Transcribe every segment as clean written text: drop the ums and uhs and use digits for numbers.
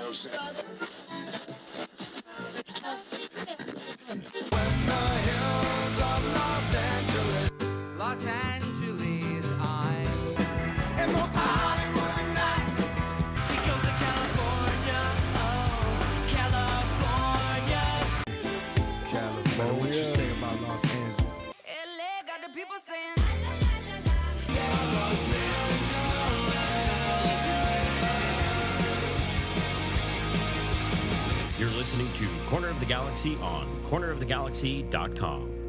Los Angeles, I'm in most Hollywood nights. She goes to California, oh, California. What you say about Los Angeles? LA got the people saying, You're listening to Corner of the Galaxy on cornerofthegalaxy.com.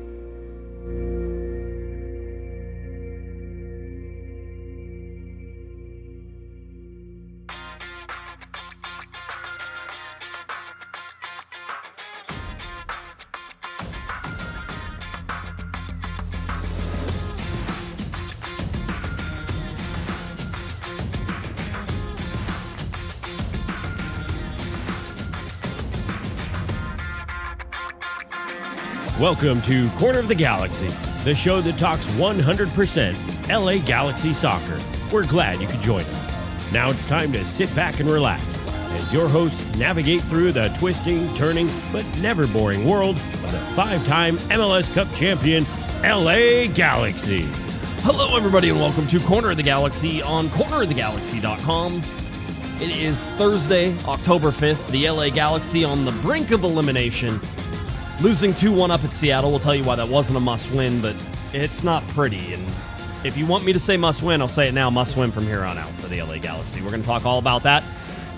Welcome to Corner of the Galaxy, the show that talks 100% LA Galaxy soccer. We're glad you could join us. Now it's time to sit back and relax as your hosts navigate through the twisting, turning, but never boring world of the five-time MLS Cup champion LA Galaxy. Hello, everybody, and welcome to Corner of the Galaxy on cornerofthegalaxy.com. It is Thursday, October 5th. The LA Galaxy on the brink of elimination. Losing 2-1 up at Seattle. We'll tell you why that wasn't a must-win, but it's not pretty. And if you want me to say must-win, I'll say it now. Must-win from here on out for the LA Galaxy. We're going to talk all about that.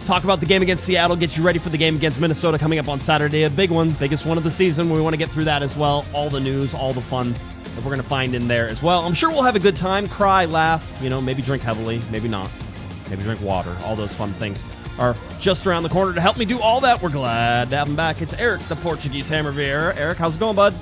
Talk about the game against Seattle. Get you ready for the game against Minnesota coming up on Saturday. A big one. Biggest one of the season. We want to get through that as well. All the news, all the fun that we're going to find in there as well. I'm sure we'll have a good time. Cry, laugh, maybe drink heavily, maybe not. Maybe drink water. All those fun things are just around the corner. To help me do all that, we're glad to have him back. It's Eric, the Portuguese Hammer Vieira. Eric, how's it going, bud?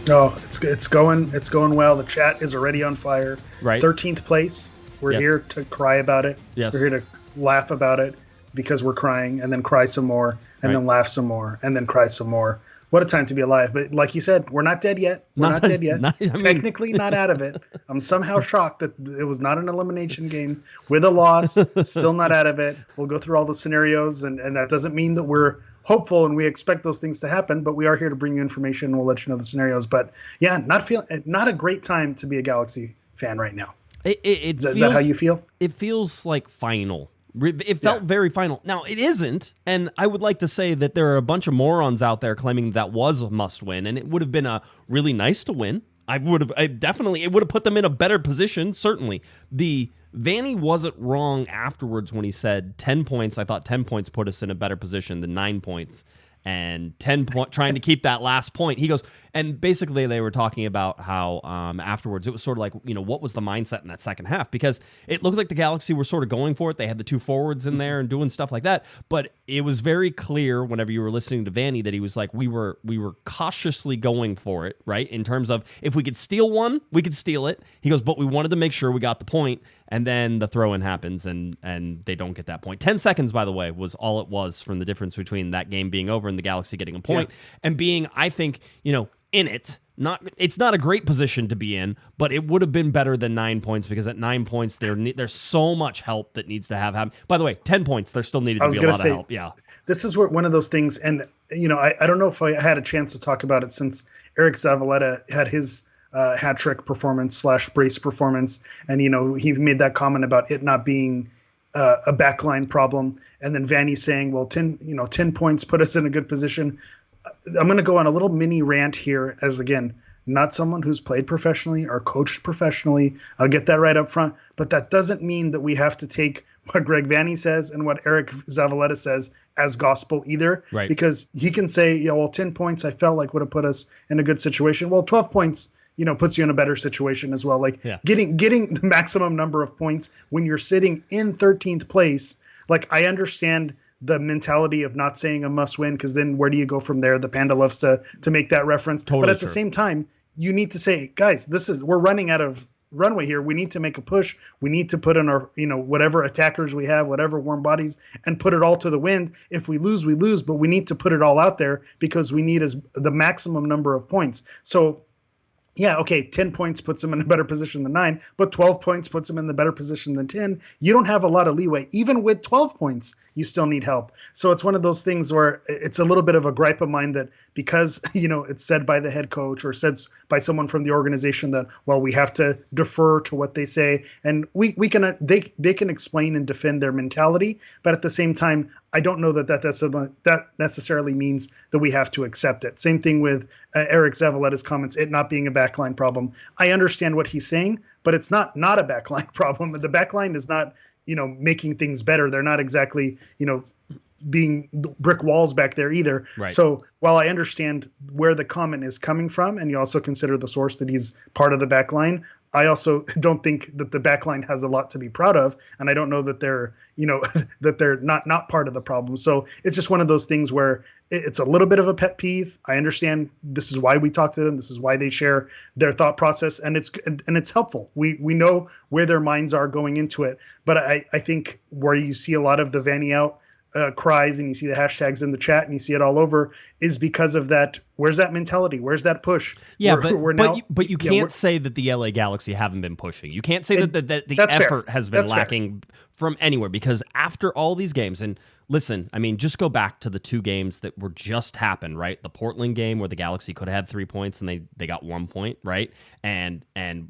Oh, it's going well. The chat is already on fire. Right. 13th place. We're here to cry about it. Yes. We're here to laugh about it because we're crying, and then cry some more, and then laugh some more, and then cry some more. What a time to be alive. But like you said, we're not dead yet. We're not dead yet. Technically not out of it. I'm somehow shocked that it was not an elimination game with a loss. Still not out of it. We'll go through all the scenarios, and that doesn't mean that we're hopeful and we expect those things to happen, but we are here to bring you information, and we'll let you know the scenarios. But yeah, not a great time to be a Galaxy fan right now. Is that how you feel? It feels like final. It felt very final. Now, it isn't, and I would like to say that there are a bunch of morons out there claiming that was a must-win, and it would have been a really nice to win. It would have put them in a better position, certainly. Vanney wasn't wrong afterwards when he said 10 points. I thought 10 points put us in a better position than 9 points. And trying to keep that last point. He goes, and basically they were talking about how afterwards it was sort of like, what was the mindset in that second half? Because it looked like the Galaxy were sort of going for it. They had the two forwards in there and doing stuff like that. But it was very clear whenever you were listening to Vanney that he was like, we were cautiously going for it, right? In terms of if we could steal one, we could steal it. He goes, but we wanted to make sure we got the point. And then the throw-in happens, and they don't get that point. 10 seconds, by the way, was all it was from the difference between that game being over and the Galaxy getting a point. And being, I think, in it. It's not a great position to be in, but it would have been better than 9 points, because at 9 points, there's so much help that needs to happen. By the way, 10 points, there still needed to be a lot of help. Yeah. This is one of those things, and, I don't know if I had a chance to talk about it since Eric Zavaleta had his hat trick performance / brace performance, and he made that comment about it not being a backline problem, and then Vanney saying, well, 10 points put us in a good position. I'm going to go on a little mini rant here, as again, not someone who's played professionally or coached professionally. I'll get that right up front, but that doesn't mean that we have to take what Greg Vanney says and what Eric Zavaleta says as gospel either, right? Because he can say, 10 points I felt like would have put us in a good situation. Well, 12 points puts you in a better situation as well. Like getting the maximum number of points when you're sitting in 13th place. Like, I understand the mentality of not saying a must win, because then where do you go from there? The Panda loves to make that reference. Totally. But at the same time, you need to say, guys, we're running out of runway here. We need to make a push. We need to put in our, whatever attackers we have, whatever warm bodies, and put it all to the wind. If we lose, we lose, but we need to put it all out there because we need the maximum number of points. So, 10 points puts them in a better position than 9, but 12 points puts them in the better position than 10. You don't have a lot of leeway. Even with 12 points, you still need help. So it's one of those things where it's a little bit of a gripe of mine that because, it's said by the head coach or said by someone from the organization that, well, we have to defer to what they say. And they can explain and defend their mentality. But at the same time, I don't know that necessarily means that we have to accept it. Same thing with Eric Zavaletta's comments, it not being a backline problem. I understand what he's saying, but it's not a backline problem. The backline is not, making things better. They're not exactly, being brick walls back there either. Right. So while I understand where the comment is coming from, and you also consider the source that he's part of the backline, I also don't think that the backline has a lot to be proud of, and I don't know that they're, that they're not part of the problem. So it's just one of those things where it's a little bit of a pet peeve. I understand this is why we talk to them. This is why they share their thought process, and it's helpful. We know where their minds are going into it. But I think where you see a lot of the Vanney out cries and you see the hashtags in the chat and you see it all over is because of that. Where's that mentality? Where's that push? Yeah, but you can't say that the LA Galaxy haven't been pushing. You can't say that the effort has been lacking from anywhere, because after all these games, and listen, I mean, just go back to the 2 games that were just happened, right? The Portland game where the Galaxy could have had 3 points and they got 1 point, right? And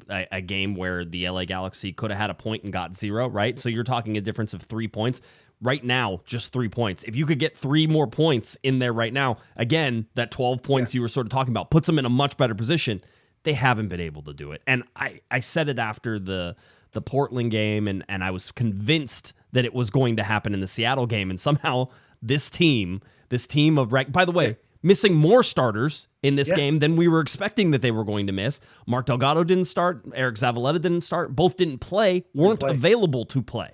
a game where the LA Galaxy could have had a point and got 0, right? So you're talking a difference of 3 points. Right now, just 3 points. If you could get 3 more points in there right now, again, that 12 points you were sort of talking about puts them in a much better position. They haven't been able to do it. And I said it after the Portland game, and I was convinced that it was going to happen in the Seattle game. And somehow this team of by the way, missing more starters in this game than we were expecting that they were going to miss. Mark Delgado didn't start. Eric Zavaleta didn't start. Both didn't play, weren't available to play.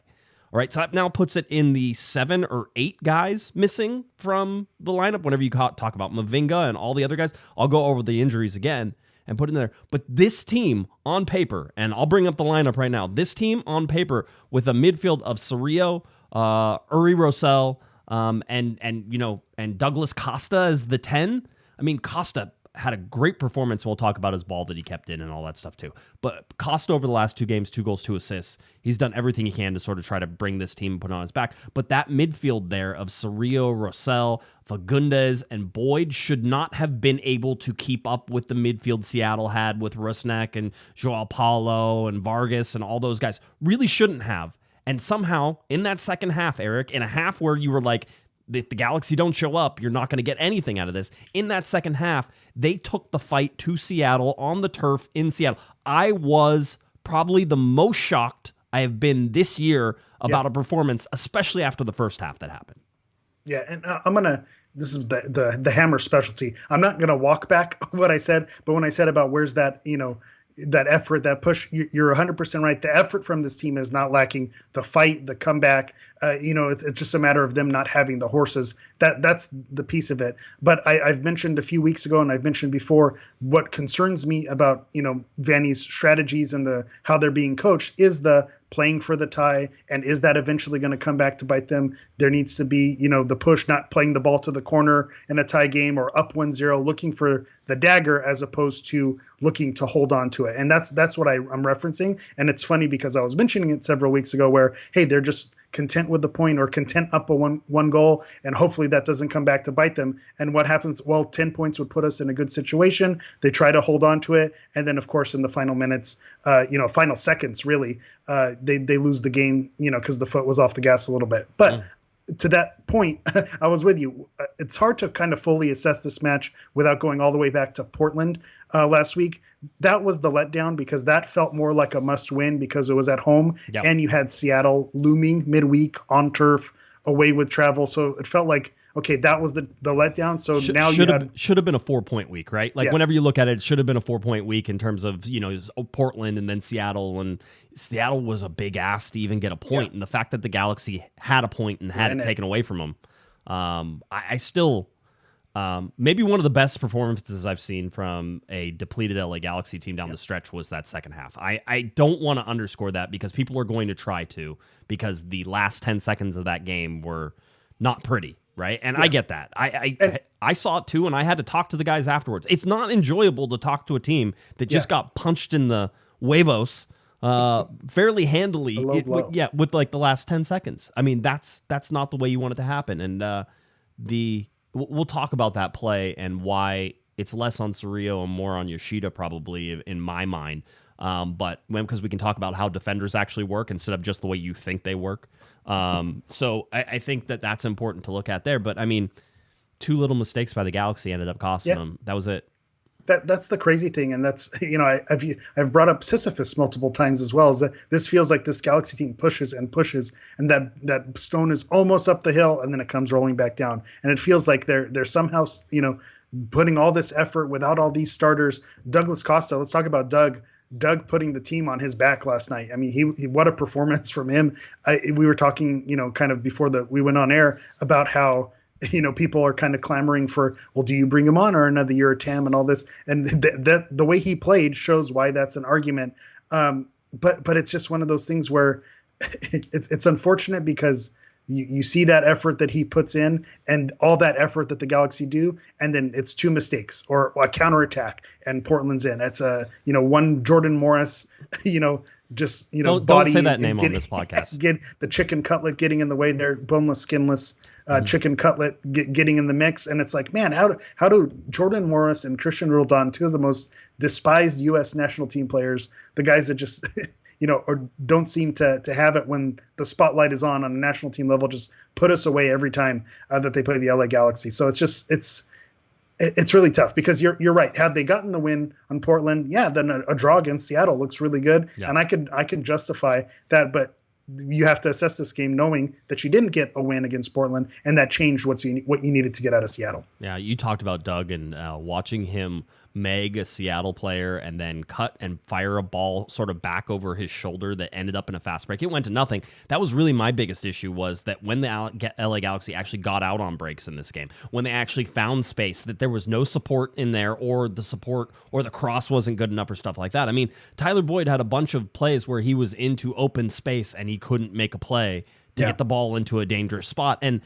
All right, so that now puts it in the 7 or 8 guys missing from the lineup. Whenever you talk about Mavinga and all the other guys, I'll go over the injuries again and put in there. But this team on paper, and I'll bring up the lineup right now, this team on paper with a midfield of Cerrillo, Uri Rosell, and Douglas Costa as the 10. I mean, Costa had a great performance. We'll talk about his ball that he kept in and all that stuff too. But Costa over the last 2 games, 2 goals, 2 assists. He's done everything he can to sort of try to bring this team and put it on his back. But that midfield there of Cerrillo, Rosell, Fagundes, and Boyd should not have been able to keep up with the midfield Seattle had with Rusnak and Joao Paulo and Vargas and all those guys. Really shouldn't have. And somehow in that second half, Eric, in a half where you were like, if the Galaxy don't show up, you're not going to get anything out of this. In that second half, they took the fight to Seattle on the turf in Seattle. I was probably the most shocked I have been this year about a performance, especially after the first half that happened. Yeah, and this is the Hammer specialty. I'm not going to walk back what I said, but when I said about where's that, that effort, that push, you're 100% right. The effort from this team is not lacking. The fight, the comeback, it's just a matter of them not having the horses. That's the piece of it. But I've mentioned a few weeks ago, and I've mentioned before, what concerns me about, Vanney's strategies and how they're being coached is the playing for the tie. And is that eventually going to come back to bite them? There needs to be, the push, not playing the ball to the corner in a tie game or up 1-0, looking for the dagger as opposed to looking to hold on to it. And that's what I'm referencing. And it's funny because I was mentioning it several weeks ago where, hey, they're just content with the point or content up a one goal, and hopefully that doesn't come back to bite them. And what happens? Well, 10 points would put us in a good situation. They try to hold on to it, and then of course in the final minutes, final seconds really, they lose the game, because the foot was off the gas a little bit. But to that point, I was with you. It's hard to kind of fully assess this match without going all the way back to Portland last week. That was the letdown because that felt more like a must win because it was at home and you had Seattle looming midweek on turf away with travel. So it felt like, okay, that was the letdown. So now should have been a 4-point week, right? Like whenever you look at it should have been a 4-point week in terms of, Portland and then Seattle, and Seattle was a big ask to even get a point. And the fact that the Galaxy had a point and had it taken away from them, I still, maybe one of the best performances I've seen from a depleted LA Galaxy team down the stretch was that second half. I don't want to underscore that because people are going to try to, because the last 10 seconds of that game were not pretty. Right. And I get that. I saw it too. And I had to talk to the guys afterwards. It's not enjoyable to talk to a team that just got punched in the huevos fairly handily. A low blow. With like the last 10 seconds. I mean, that's not the way you want it to happen. And we'll talk about that play and why it's less on Cerrillo and more on Yoshida probably in my mind. But because we can talk about how defenders actually work instead of just the way you think they work. So I think that's important to look at there. But I mean, 2 little mistakes by the Galaxy ended up costing them. That was it. That's the crazy thing, and that's I've brought up Sisyphus multiple times as well. Is that this feels like this Galaxy team pushes, and that stone is almost up the hill, and then it comes rolling back down, and it feels like they're somehow putting all this effort without all these starters. Douglas Costa, let's talk about Doug. Doug putting the team on his back last night. I mean, he what a performance from him. We were talking, kind of before we went on air about how. People are kind of clamoring for, well, do you bring him on or another year of TAM and all this? And the way he played shows why that's an argument. But it's just one of those things where it's unfortunate because you see that effort that he puts in and all that effort that the Galaxy do, and then it's 2 mistakes or a counterattack and Portland's in. It's one Jordan Morris, don't say that name on this podcast. Get the chicken cutlet getting in the way there, boneless, skinless. Chicken cutlet getting in the mix, and it's like, man, how do Jordan Morris and Christian Roldan, 2 of the most despised U.S. national team players, the guys that just or don't seem to have it when the spotlight is on a national team level, just put us away every time that they play the LA Galaxy. So it's really tough because you're right. Had they gotten the win on Portland, then a draw against Seattle looks really good, and I can justify that, but. You have to assess this game knowing that you didn't get a win against Portland, and that changed what you needed to get out of Seattle. Yeah, you talked about Doug and watching him meg a Seattle player and then cut and fire a ball sort of back over his shoulder that ended up in a fast break. It went to nothing. That was really my biggest issue, was that when the LA Galaxy actually got out on breaks in this game, when they actually found space, that there was no support in there, or the support or the cross wasn't good enough or stuff like that. I mean, Tyler Boyd had a bunch of plays where he was into open space and he couldn't make a play to get the ball into a dangerous spot. And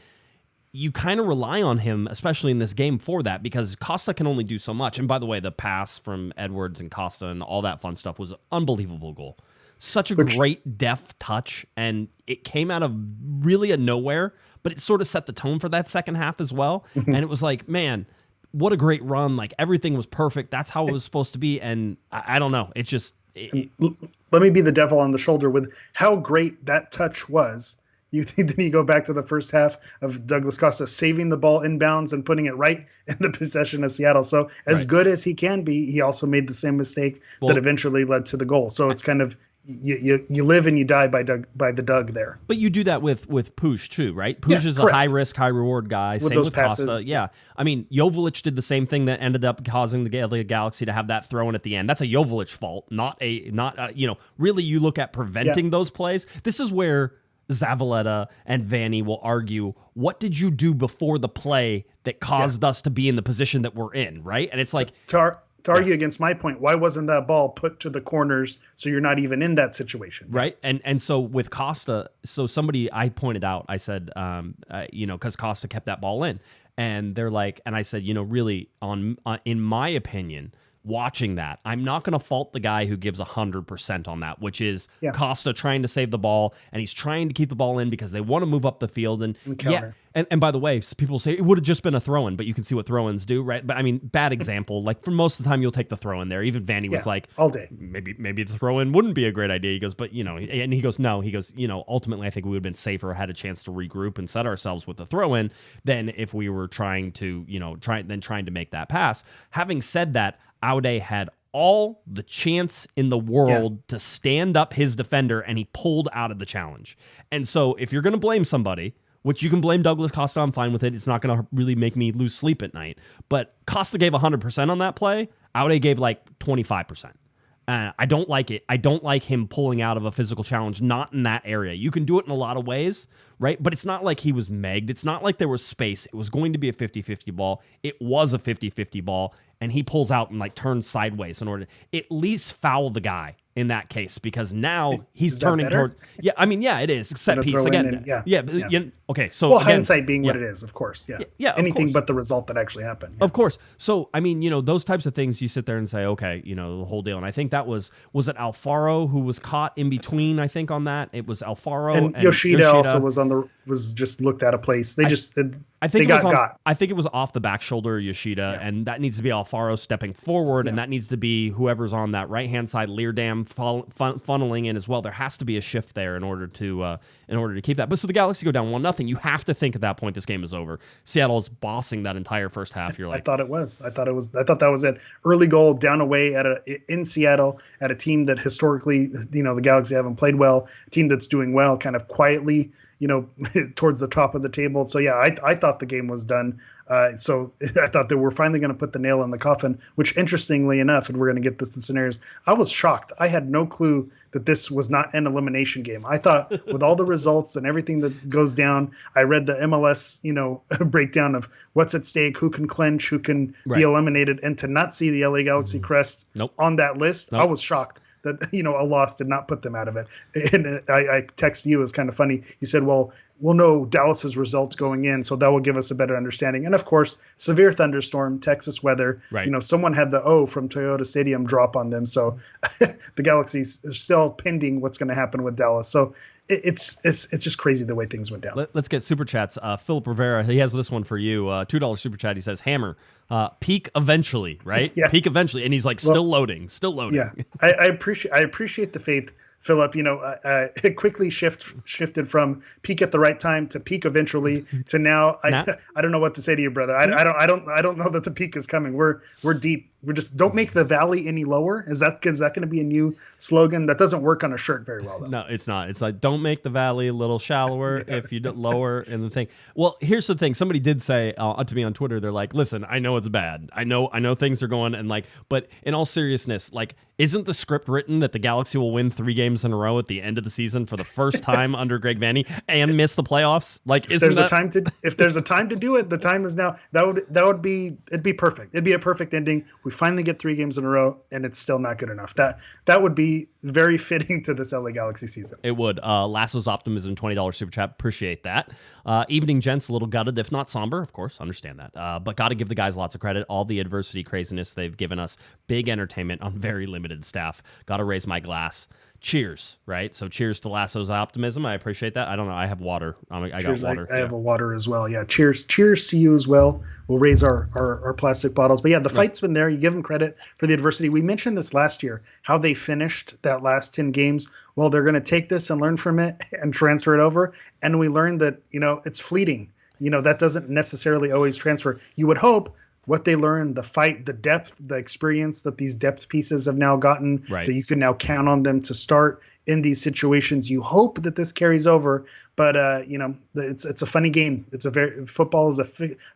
you kind of rely on him, especially in this game, for that, because Costa can only do so much. And by the way, the pass from Edwards and Costa and all that fun stuff was an unbelievable goal. Such a great deft touch, and it came out of really a nowhere, but it sort of set the tone for that second half as well. And it was like, man, what a great run. Like, everything was perfect. That's how it was supposed to be. And I don't know. It just... Let me be the devil on the shoulder with how great that touch was. You think that you go back to the first half of Douglas Costa saving the ball inbounds and putting it right in the possession of Seattle. So as good as he can be, he also made the same mistake that eventually led to the goal. So it's kind of you live and you die by the Doug there. But you do that with Puig too, right? Puig is a high risk, high reward guy. With same those with passes. Costa. Yeah. I mean, Joveljic did the same thing that ended up causing the Galaxy to have that throw in at the end. That's a Joveljic fault, not really you look at preventing those plays. This is where Zavaleta and Vanney will argue, what did you do before the play that caused us to be in the position that we're in, right? And it's like... To argue against my point, why wasn't that ball put to the corners so you're not even in that situation? Right. And so with Costa, I pointed out, I said, because Costa kept that ball in. And they're like, and I said, really, in my opinion, watching that, I'm not going to fault the guy who gives 100% on that, which is Costa trying to save the ball, and he's trying to keep the ball in because they want to move up the field. And and by the way, people say it would have just been a throw-in, but you can see what throw-ins do, right? But I mean, bad example. Like, for most of the time, you'll take the throw-in there. Even Vanney was like, all day. Maybe the throw-in wouldn't be a great idea. He goes, but and he goes, no. He goes, ultimately, I think we would have been safer, had a chance to regroup and set ourselves with the throw-in than if we were trying to, trying to make that pass. Having said that, Aude had all the chance in the world to stand up his defender, and he pulled out of the challenge. And so if you're going to blame somebody, which you can blame Douglas Costa, I'm fine with it. It's not going to really make me lose sleep at night. But Costa gave 100% on that play. Aude gave like 25%. I don't like it. I don't like him pulling out of a physical challenge, not in that area. You can do it in a lot of ways, right? But it's not like he was megged. It's not like there was space. It was going to be a 50-50 ball. It was a 50-50 ball, and he pulls out and like turns sideways in order to at least foul the guy. in that case, because now he's Is that turning better? toward. Yeah, I mean, yeah, it is set Gonna piece throw in again. and- yeah. Okay, so Well, again, hindsight being what yeah. it is, of course. Yeah. Yeah, of Anything course. but the result that actually happened. Of course. So, I mean, those types of things, you sit there and say, okay, the whole deal. And I think that was it Alfaro who was caught in between, I think, on that? It was Alfaro And Yoshida also was just looked out of place. They I think it was off the back shoulder of Yoshida, and that needs to be Alfaro stepping forward, and that needs to be whoever's on that right-hand side, Leardam funneling in as well. There has to be a shift there in order to keep that. But so the Galaxy go down 1-0. You have to think at that point this game is over. Seattle's bossing that entire first half. You're like, I thought that was it. Early goal down away in Seattle at a team that historically, the Galaxy haven't played well. A team that's doing well, kind of quietly, towards the top of the table. So yeah, I thought the game was done. So I thought that we're finally going to put the nail in the coffin, which interestingly enough, and we're going to get this in scenarios, I was shocked. I had no clue that this was not an elimination game. I thought with all the results and everything that goes down, I read the MLS, breakdown of what's at stake, who can clinch, who can be eliminated, and to not see the LA Galaxy crest on that list, I was shocked that, a loss did not put them out of it. And I texted you, it was kind of funny. You said, well, we'll know Dallas's results going in, so that will give us a better understanding. And of course, severe thunderstorm, Texas weather. Right. Someone had the O from Toyota Stadium drop on them, so the Galaxy's still pending what's going to happen with Dallas. So it's just crazy the way things went down. Let's get super chats. Philip Rivera, he has this one for you. $2 super chat. He says, "Hammer, peak eventually, right? Yeah. Peak eventually," and he's like, still loading. Yeah, I appreciate the faith, Philip. It quickly shifted from peak at the right time to peak eventually to now. I don't know what to say to you, brother. I don't know that the peak is coming. We're deep. We just don't make the valley any lower. Is that going to be a new slogan? That doesn't work on a shirt very well, though. No, it's not. It's like, don't make the valley a little shallower if you lower in the thing. Well, here's the thing. Somebody did say to me on Twitter, they're like, listen, I know it's bad. I know things are going, and but in all seriousness, isn't the script written that the Galaxy will win 3 games in a row at the end of the season for the first time under Greg Vanney and miss the playoffs? If there's a time to do it, the time is now. It'd be perfect. It'd be a perfect ending. We finally get 3 games in a row, and it's still not good enough. That would be very fitting to this LA Galaxy season. It would. Lasso's Optimism, $20 super chat. Appreciate that. Evening Gents, a little gutted, if not somber, of course. Understand that. But got to give the guys lots of credit. All the adversity craziness they've given us. Big entertainment on very limited staff. Got to raise my glass. Cheers, right? So cheers to Lasso's Optimism. I appreciate that. I don't know. I have water. I got water. I have a water as well. Yeah. Cheers to you as well. We'll raise our plastic bottles. But yeah, the fight's been there. You give them credit for the adversity. We mentioned this last year, how they finished that last 10 games. Well, they're going to take this and learn from it and transfer it over. And we learned that, it's fleeting. That doesn't necessarily always transfer. You would hope what they learned, the fight, the depth, the experience that these depth pieces have now gotten, that you can now count on them to start in these situations. You hope that this carries over, but it's a funny game. Football is a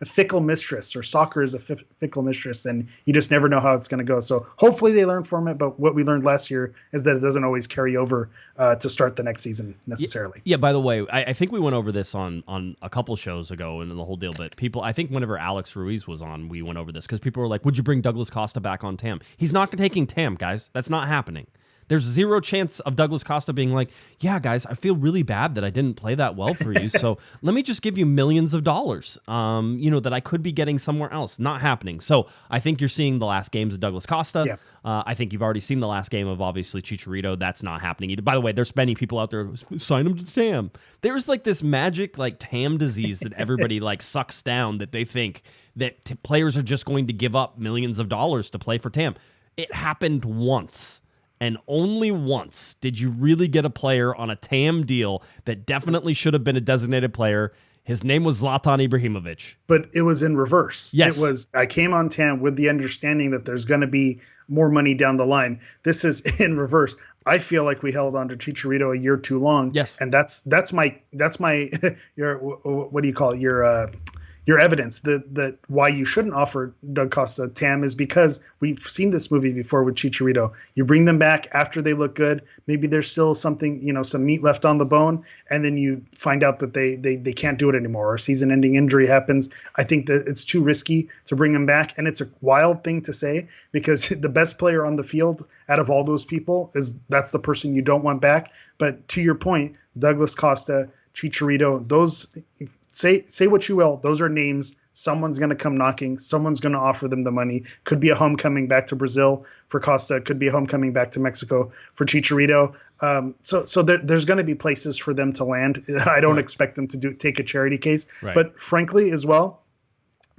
fickle mistress, or soccer is a fickle mistress, and you just never know how it's going to go. So hopefully they learn from it. But what we learned last year is that it doesn't always carry over to start the next season necessarily. Yeah. By the way, I think we went over this on a couple shows ago and the whole deal. But I think whenever Alex Ruiz was on, we went over this because people were like, "Would you bring Douglas Costa back on Tam?" He's not taking Tam, guys. That's not happening. There's zero chance of Douglas Costa being like, "Yeah, guys, I feel really bad that I didn't play that well for you. So let me just give you millions of dollars, that I could be getting somewhere else." Not happening. So I think you're seeing the last games of Douglas Costa. Yeah. I think you've already seen the last game of, obviously, Chicharito. That's not happening either. By the way, there's many people out there, sign him to Tam. There's this magic Tam disease that everybody sucks down, that they think that players are just going to give up millions of dollars to play for Tam. It happened once. And only once did you really get a player on a TAM deal that definitely should have been a designated player. His name was Zlatan Ibrahimovic. But it was in reverse. Yes. It was, I came on TAM with the understanding that there's going to be more money down the line. This is in reverse. I feel like we held on to Chicharito a year too long. Yes. And that's my your, what do you call it? your evidence that why you shouldn't offer Doug Costa TAM is because we've seen this movie before with Chicharito. You bring them back after they look good. Maybe there's still something, some meat left on the bone, and then you find out that they can't do it anymore, or a season-ending injury happens. I think that it's too risky to bring them back, and it's a wild thing to say because the best player on the field out of all those people that's the person you don't want back. But to your point, Douglas Costa, Chicharito, those say what you will, those are names. Someone's going to come knocking. Someone's going to offer them the money. Could be a homecoming back to Brazil for Costa. Could be a homecoming back to Mexico for Chicharito. So there's going to be places for them to land. I don't expect them to take a charity case. Right. But frankly, as well,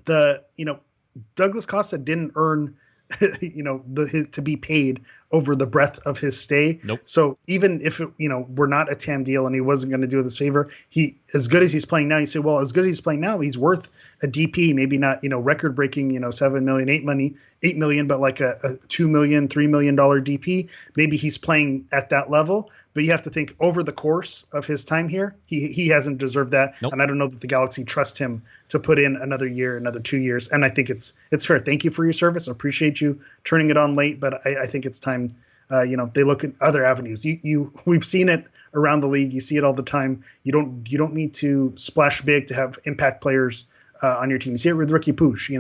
Douglas Costa didn't earn to be paid over the breadth of his stay. Nope. So even if we're not a TAM deal and he wasn't going to do this favor, as good as he's playing now, you say, well, as good as he's playing now, he's worth a DP, maybe not, record breaking, 7 million, 8 million, but like a $2 million, $3 million DP. Maybe he's playing at that level, but you have to think over the course of his time here, he hasn't deserved that. Nope. And I don't know that the Galaxy trust him to put in another year, another 2 years. And I think it's fair. Thank you for your service. I appreciate you turning it on late, but I think it's time, they look at other avenues. We've seen it around the league. You see it all the time. You don't need to splash big to have impact players on your team. You see it with Ricky Puig.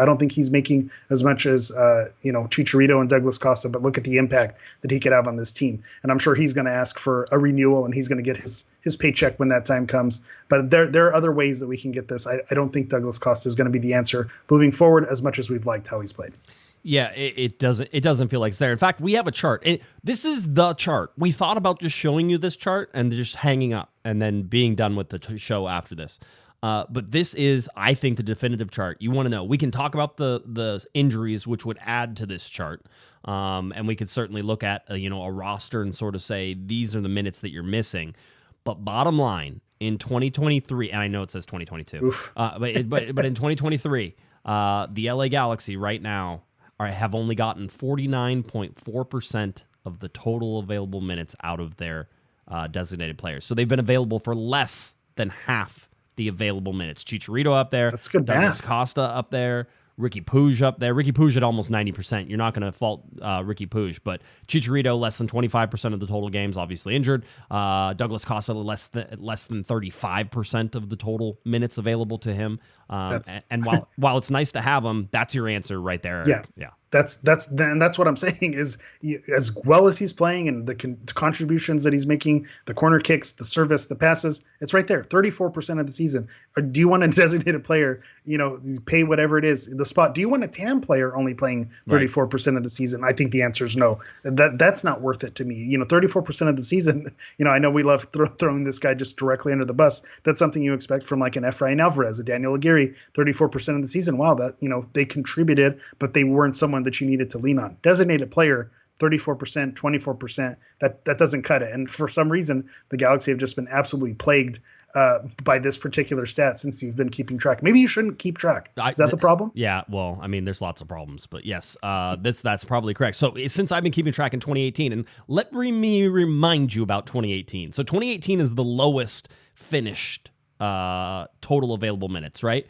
I don't think he's making as much as Chicharito and Douglas Costa, but look at the impact that he could have on this team. And I'm sure he's going to ask for a renewal, and he's going to get his paycheck when that time comes. But there are other ways that we can get this. I don't think Douglas Costa is going to be the answer moving forward, as much as we've liked how he's played. Yeah, it doesn't feel like it's there. In fact, we have a chart. This is the chart. We thought about just showing you this chart and just hanging up and then being done with the show after this. But this is, I think, the definitive chart. You want to know. We can talk about the injuries, which would add to this chart. And we could certainly look at a roster and sort of say, these are the minutes that you're missing. But bottom line, in 2023, and I know it says 2022, but in 2023, the LA Galaxy right now have only gotten 49.4% of the total available minutes out of their designated players. So they've been available for less than half the available minutes. Chicharito up there. That's good Douglas math. Costa up there. Ricky Puig up there. Ricky Puig at almost 90%. You're not going to fault Ricky Puig, but Chicharito less than 25% of the total games, obviously injured. Douglas Costa less than 35% of the total minutes available to him. And while it's nice to have him, that's your answer right there. Yeah. Yeah. That's what I'm saying is, as well as he's playing and the contributions that he's making, the corner kicks, the service, the passes, it's right there. 34% of the season. Or do you want a designated player, pay whatever it is, the spot? Do you want a TAM player only playing 34% of the season? I think the answer is no. That's not worth it to me. 34% of the season, I know we love throwing this guy just directly under the bus. That's something you expect from like an Efrain Alvarez, a Daniel Aguirre, 34% of the season. Wow, that, they contributed, but they weren't someone that you needed to lean on. Designated player, 34%, 24%, that doesn't cut it. And for some reason, the Galaxy have just been absolutely plagued by this particular stat since you've been keeping track. Maybe you shouldn't keep track. Is that the problem? Yeah, well, I mean, there's lots of problems, but yes, that's probably correct. So since I've been keeping track in 2018, and let me remind you about 2018. So 2018 is the lowest finished total available minutes, right?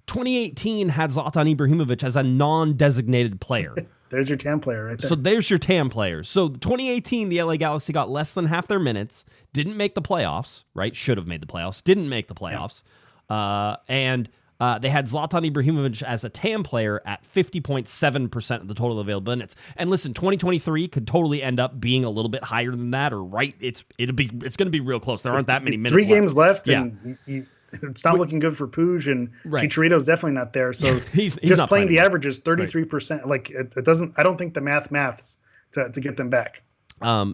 2018 had Zlatan Ibrahimovic as a non-designated player. There's your TAM player right there. So there's your TAM player. So 2018, the LA Galaxy got less than half their minutes, didn't make the playoffs, right? Should have made the playoffs, didn't make the playoffs. Yeah. And they had Zlatan Ibrahimovic as a TAM player at 50.7% of the total available minutes. And listen, 2023 could totally end up being a little bit higher than that, or right. It's going to be real close. There aren't that many minutes. 3 games left, yeah. And it's not looking good for Puig, and Chicharito's definitely not there. So he's just not playing the averages, 33%. Right. Like it doesn't. I don't think the maths to get them back.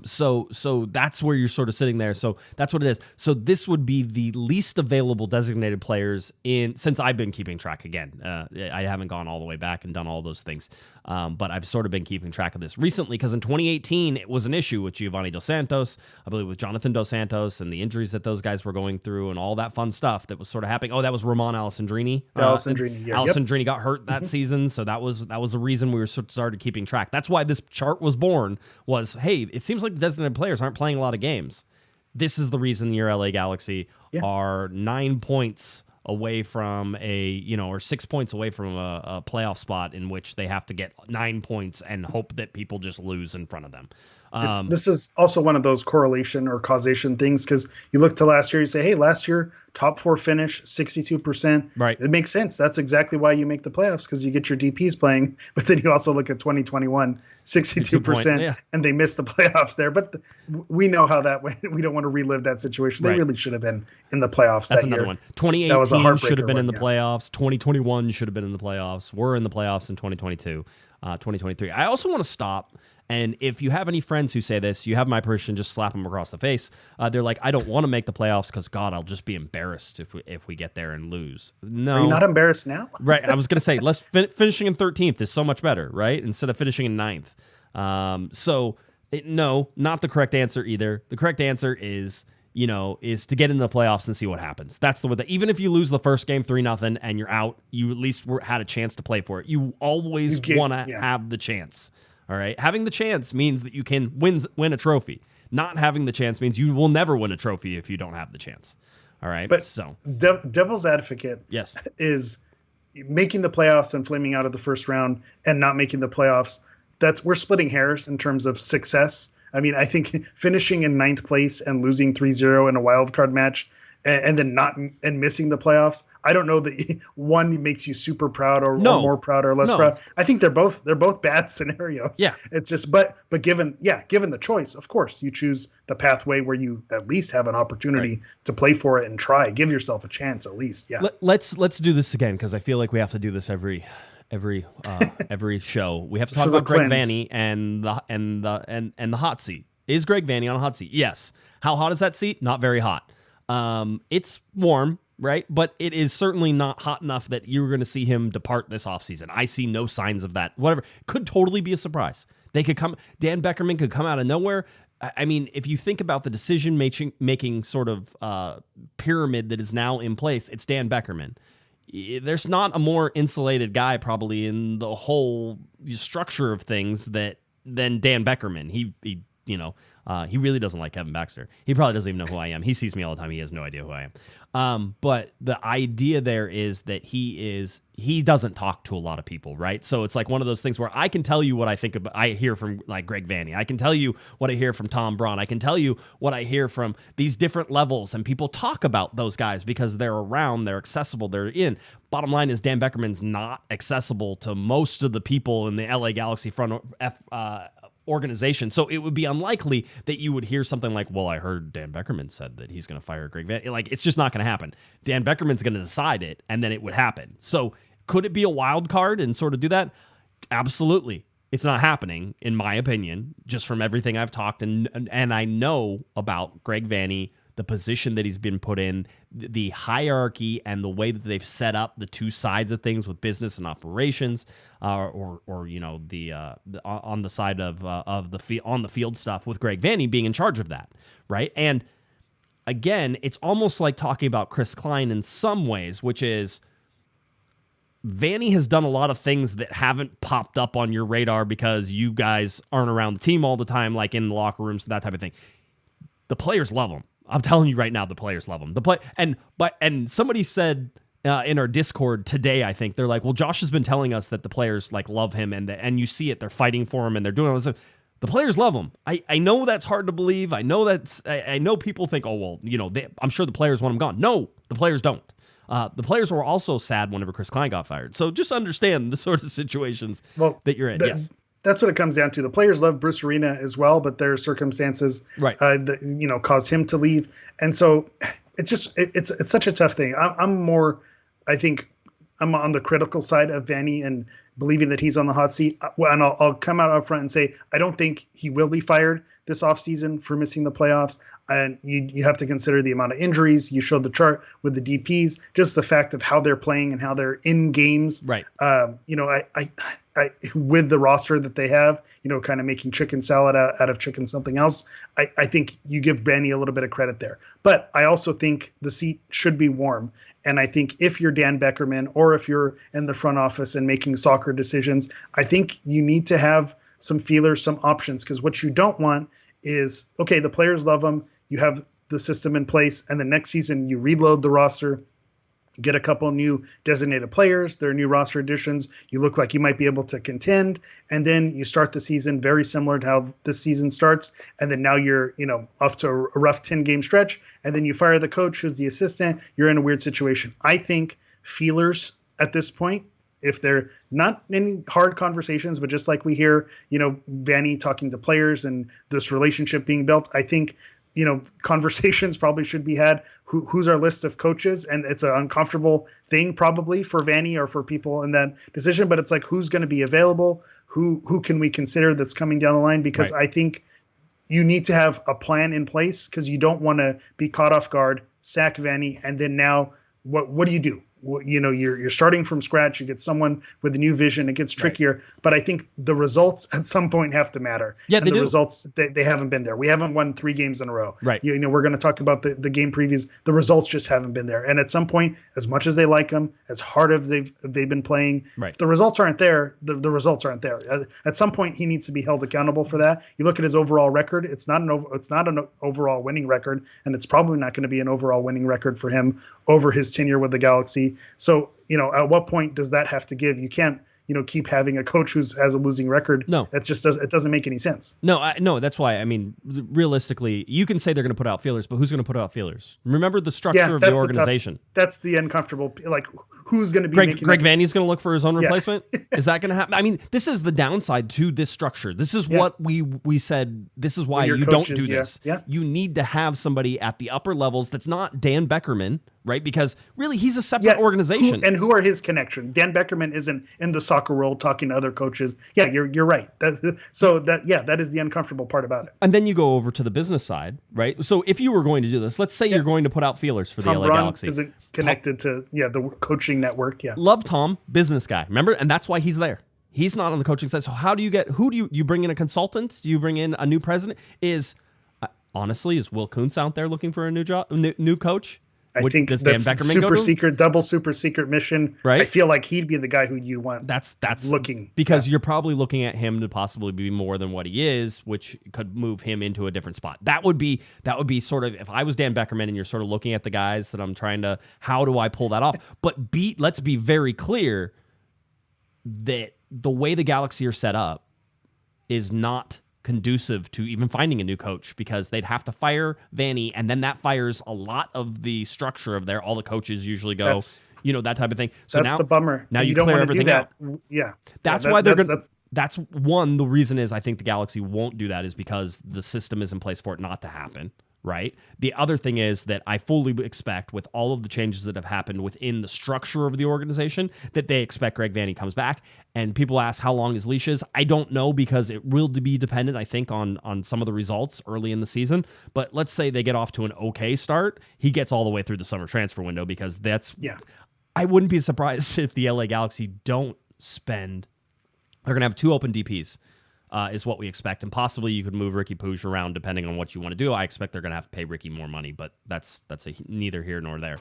So that's where you're sort of sitting there. So that's what it is. So this would be the least available designated players since I've been keeping track again. I haven't gone all the way back and done all those things. But I've sort of been keeping track of this recently because in 2018, it was an issue with Giovanni Dos Santos, I believe with Jonathan Dos Santos and the injuries that those guys were going through and all that fun stuff that was sort of happening. Oh, that was Ramon Alessandrini. Alessandrini got hurt that season. So that was the reason we started keeping track. That's why this chart was born was, hey, it seems like the designated players aren't playing a lot of games. This is the reason your LA Galaxy are 9 points away from or 6 points away from a playoff spot in which they have to get 9 points and hope that people just lose in front of them. This is also one of those correlation or causation things, because you look to last year, you say, hey, last year, top 4 finish, 62%. Right. It makes sense. That's exactly why you make the playoffs, because you get your DPs playing. But then you also look at 2021, 62%, and they missed the playoffs there. But we know how that went. We don't want to relive that situation. They really should have been in the playoffs That's that another year. one. 2018 should have been in the one, playoffs. 2021 should have been in the playoffs. We're in the playoffs in 2022, 2023. I also want to stop. And if you have any friends who say this, you have my permission, just slap them across the face. They're like, I don't want to make the playoffs because, God, I'll just be embarrassed if we get there and lose. No. Are you not embarrassed now? Right. I was going to say, finishing in 13th is so much better, right? Instead of finishing in 9th. No, not the correct answer either. The correct answer is to get into the playoffs and see what happens. That's the way that even if you lose the first game 3-0 and you're out, you at least had a chance to play for it. You always want to have the chance. All right. Having the chance means that you can win a trophy. Not having the chance means you will never win a trophy if you don't have the chance. All right. But devil's advocate is making the playoffs and flaming out of the first round and not making the playoffs. We're splitting hairs in terms of success. I mean, I think finishing in 9th place and losing 3-0 in a wild card match and then missing the playoffs, I don't know that one makes you super proud or more proud or less proud. I think they're both bad scenarios. Yeah. It's just, but given the choice, of course, you choose the pathway where you at least have an opportunity to play for it and try. Give yourself a chance at least. Yeah. Let's do this again, because I feel like we have to do this every show. We have to talk about Greg Vanney and the hot seat. Is Greg Vanney on a hot seat? Yes. How hot is that seat? Not very hot. It's warm, right? But it is certainly not hot enough that you're going to see him depart this offseason. I see no signs of that. Whatever. Could totally be a surprise. Dan Beckerman could come out of nowhere. I mean, if you think about the decision-making sort of pyramid that is now in place, it's Dan Beckerman. There's not a more insulated guy probably in the whole structure of things than Dan Beckerman. He really doesn't like Kevin Baxter. He probably doesn't even know who I am. He sees me all the time. He has no idea who I am. But the idea there is that he doesn't talk to a lot of people, right? So it's like one of those things where I can tell you what I hear from like Greg Vanney. I can tell you what I hear from Tom Braun. I can tell you what I hear from these different levels, and people talk about those guys because they're around, they're accessible, they're in. Bottom line is Dan Beckerman's not accessible to most of the people in the LA Galaxy front organization. So it would be unlikely that you would hear something like, well, I heard Dan Beckerman said that he's going to fire Greg Vanney. Like, it's just not going to happen. Dan Beckerman's going to decide it, and then it would happen. So could it be a wild card and sort of do that? Absolutely. It's not happening, in my opinion, just from everything I've talked and I know about Greg Vanney, the position that he's been put in, the hierarchy and the way that they've set up the two sides of things with business and operations, or on the side of the field stuff with Greg Vanney being in charge of that, right? And again, it's almost like talking about Chris Klein in some ways, which is Vanney has done a lot of things that haven't popped up on your radar because you guys aren't around the team all the time, like in the locker rooms, that type of thing. The players love him. I'm telling you right now, the players love him. And somebody said in our Discord today, I think they're like, well, Josh has been telling us that the players like love him, and you see it. They're fighting for him, and they're doing all this stuff. The players love him. I know that's hard to believe. I know people think, oh well, I'm sure the players want him gone. No, the players don't. The players were also sad whenever Chris Klein got fired. So just understand the sort of situations that you're in. Yes. That's what it comes down to. The players love Bruce Arena as well, but their circumstances, that cause him to leave. And so it's such a tough thing. I think I'm on the critical side of Vanney and believing that he's on the hot seat. And I'll come out up front and say, I don't think he will be fired this offseason for missing the playoffs. And you have to consider the amount of injuries. You showed the chart with the DPs, just the fact of how they're playing and how they're in games. Right. I with the roster that they have, kind of making chicken salad out of chicken something else. I think you give Vanney a little bit of credit there. But I also think the seat should be warm. And I think if you're Dan Beckerman or if you're in the front office and making soccer decisions, I think you need to have some feelers, some options, because what you don't want is, okay, the players love them. You have the system in place, and the next season you reload the roster get a couple new designated players, their new roster additions. You look like you might be able to contend, and then you start the season very similar to how this season starts. And then now you're, off to a rough 10-game stretch, and then you fire the coach who's the assistant. You're in a weird situation. I think feelers at this point, if they're not any hard conversations, but just like we hear, Vanney talking to players and this relationship being built, I think, conversations probably should be had. Who's our list of coaches? And it's an uncomfortable thing probably for Vanney or for people in that decision, but it's like, who's going to be available? Who can we consider that's coming down the line? Because I think you need to have a plan in place, because you don't want to be caught off guard, sack Vanney, and then now what do you do? You're starting from scratch. You get someone with a new vision. It gets trickier, but I think the results at some point have to matter. Yeah, and the results, they haven't been there. We haven't won 3 games in a row. Right. We're going to talk about the game previews. The results just haven't been there. And at some point, as much as they like them, as hard as they've been playing, if the results aren't there, the results aren't there. At some point, he needs to be held accountable for that. You look at his overall record. It's not an overall winning record, and it's probably not going to be an overall winning record for him over his tenure with the Galaxy. So, at what point does that have to give? You can't, keep having a coach who has a losing record. No, it doesn't make any sense. No, that's why. I mean, realistically, you can say they're going to put out feelers, but who's going to put out feelers? Remember the structure of the organization. That's the uncomfortable. Like, who's going to be Greg Vanney's going to look for his own replacement? Is that going to happen? I mean, this is the downside to this structure. This is what we said. This is why you don't do this. Yeah. You need to have somebody at the upper levels that's not Dan Beckerman, right? Because really, he's a separate organization. Who are his connections? Dan Beckerman isn't in the soccer world talking to other coaches. Yeah, you're right. That is the uncomfortable part about it. And then you go over to the business side, right? So if you were going to do this, let's say you're going to put out feelers for the LA Galaxy. Isn't connected to the coaching network. Yeah, love Tom, business guy. Remember, and that's why he's there. He's not on the coaching side. So how do you get? Who do you bring in a consultant? Do you bring in a new president? Honestly, is Will Kuntz out there looking for a new job, new coach? I think that's double super secret mission. Right. I feel like he'd be the guy who you want. That's looking, because you're probably looking at him to possibly be more than what he is, which could move him into a different spot. That would be sort of, if I was Dan Beckerman and you're sort of looking at the guys that I'm trying to, how do I pull that off? But let's be very clear that the way the Galaxy are set up is not conducive to even finding a new coach, because they'd have to fire Vanney, and then that fires a lot of the structure of all the coaches usually go, that type of thing. So that's the bummer. Now you don't clear everything out. Yeah. That's why they're going to. That's one. The reason is I think the Galaxy won't do that is because the system is in place for it not to happen. Right. The other thing is that I fully expect, with all of the changes that have happened within the structure of the organization, that they expect Greg Vanney comes back. And people ask how long his leash is. I don't know, because it will be dependent, I think, on some of the results early in the season. But let's say they get off to an okay start. He gets all the way through the summer transfer window, because I wouldn't be surprised if the LA Galaxy don't spend. They're going to have 2 open DPs. Is what we expect, and possibly you could move Ricky Puig around depending on what you want to do. I expect they're going to have to pay Ricky more money, but that's neither here nor there.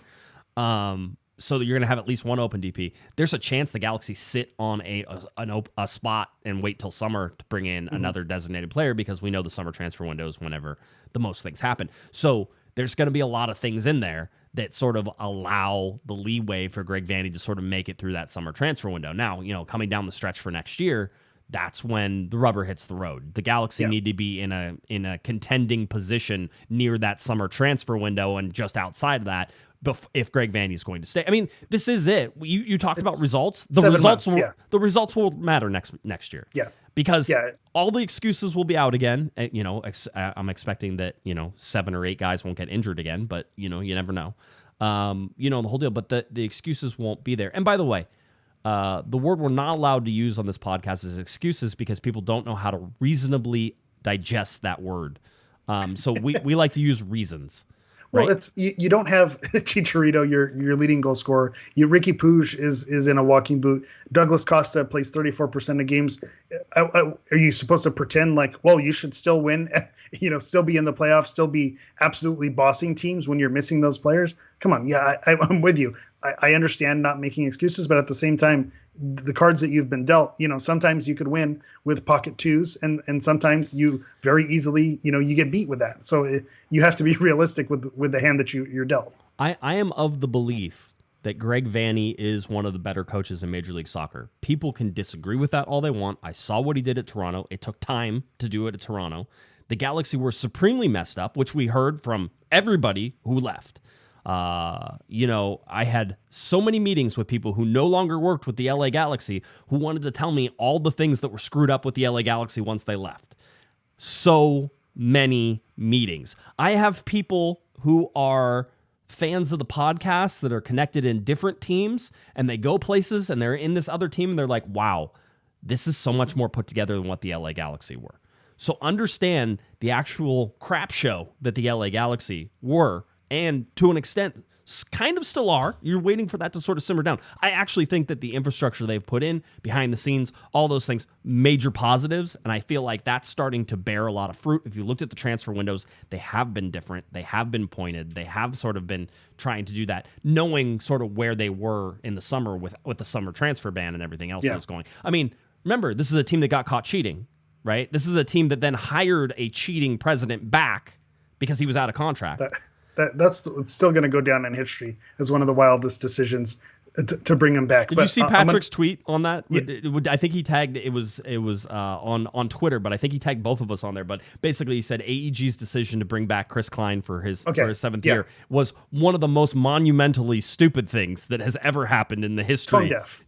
So you're going to have at least 1 open DP. There's a chance the Galaxy sit on a spot and wait till summer to bring in another designated player, because we know the summer transfer window is whenever the most things happen. So there's going to be a lot of things in there that sort of allow the leeway for Greg Vanney to sort of make it through that summer transfer window. Now, coming down the stretch for next year, that's when the rubber hits the road. The Galaxy need to be in a contending position near that summer transfer window, and just outside of that, if Greg Vanney is going to stay. I mean, this is it. You talked about results. The results will matter next year. Yeah. Because all the excuses will be out again. I'm expecting that 7 or 8 guys won't get injured again, but you never know. The whole deal. But the excuses won't be there. And by the way, the word we're not allowed to use on this podcast is excuses, because people don't know how to reasonably digest that word. So we like to use reasons. Well, right? it's you don't have Chicharito, your leading goal scorer. Ricky Puig is in a walking boot. Douglas Costa plays 34% of games. Are you supposed to pretend like, well, you should still win, still be in the playoffs, still be absolutely bossing teams when you're missing those players? Come on. Yeah, I'm with you. I understand not making excuses, but at the same time, the cards that you've been dealt, sometimes you could win with pocket 2s, and sometimes you very easily, you get beat with that. So you have to be realistic with the hand that you're dealt. I am of the belief that Greg Vanney is one of the better coaches in Major League Soccer. People can disagree with that all they want. I saw what he did at Toronto. It took time to do it at Toronto. The Galaxy were supremely messed up, which we heard from everybody who left. I had so many meetings with people who no longer worked with the LA Galaxy who wanted to tell me all the things that were screwed up with the LA Galaxy once they left. So many meetings. I have people who are fans of the podcast that are connected in different teams, and they go places and they're in this other team and they're like, wow, this is so much more put together than what the LA Galaxy were. So understand the actual crap show that the LA Galaxy were, and to an extent, kind of still are. You're waiting for that to sort of simmer down. I actually think that the infrastructure they've put in, behind the scenes, all those things, major positives, and I feel like that's starting to bear a lot of fruit. If you looked at the transfer windows, they have been different. They have been pointed. They have sort of been trying to do that, knowing sort of where they were in the summer with the summer transfer ban and everything else that was going. I mean, remember, this is a team that got caught cheating, right? This is a team that then hired a cheating president back because he was out of contract. That's still going to go down in history as one of the wildest decisions to bring him back. Did you see Patrick's tweet on that? Yeah. I think he tagged it was on Twitter, but I think he tagged both of us on there. But basically, he said AEG's decision to bring back Chris Klein for his seventh year was one of the most monumentally stupid things that has ever happened in the history. Tone deaf.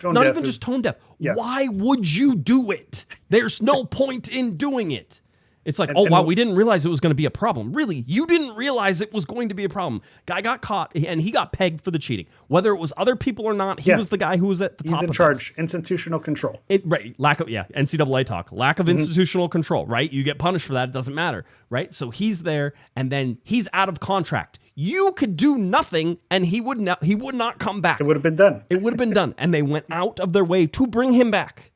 Tone not even just tone deaf. Yeah. Why would you do it? There's no point in doing it. It's like, wow, we didn't realize it was going to be a problem. Really, you didn't realize it was going to be a problem. Guy got caught, and he got pegged for the cheating. Whether it was other people or not, he was the guy who was at the top. He's in charge. Institutional control. NCAA talk. Lack of institutional control, right? You get punished for that. It doesn't matter, right? So he's there, and then he's out of contract. You could do nothing, and he would not come back. It would have been done. It would have been done, and they went out of their way to bring him back.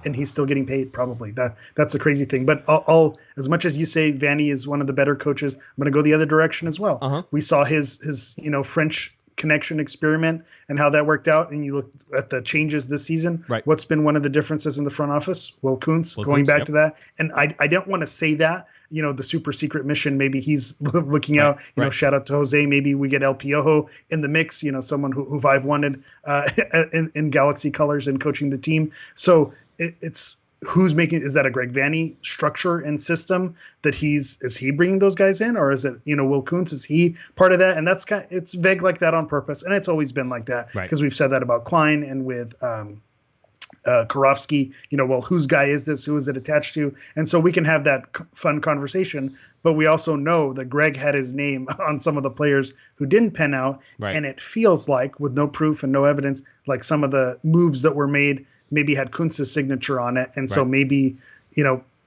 And he's still getting paid, probably. That's the crazy thing. But I'll as much as you say Vanney is one of the better coaches, I'm going to go the other direction as well. Uh-huh. We saw his French connection experiment and how that worked out. And you look at the changes this season. Right. What's been one of the differences in the front office? Will Kuntz, going back to that. And I don't want to say that, the super secret mission, maybe he's looking out, shout out to Jose. Maybe we get El Piojo in the mix, someone who I've wanted in Galaxy colors and coaching the team. So it's who's making, is that a Greg Vanney structure and system that is he bringing those guys in, or is it, Will Kuntz, is he part of that? And it's vague like that on purpose. And it's always been like that because we've said that about Klein and with, Karofsky, whose guy is this? Who is it attached to? And so we can have that fun conversation, but we also know that Greg had his name on some of the players who didn't pen out. Right. And it feels like, with no proof and no evidence, like some of the moves that were made maybe had Kuntz's signature on it. And so maybe,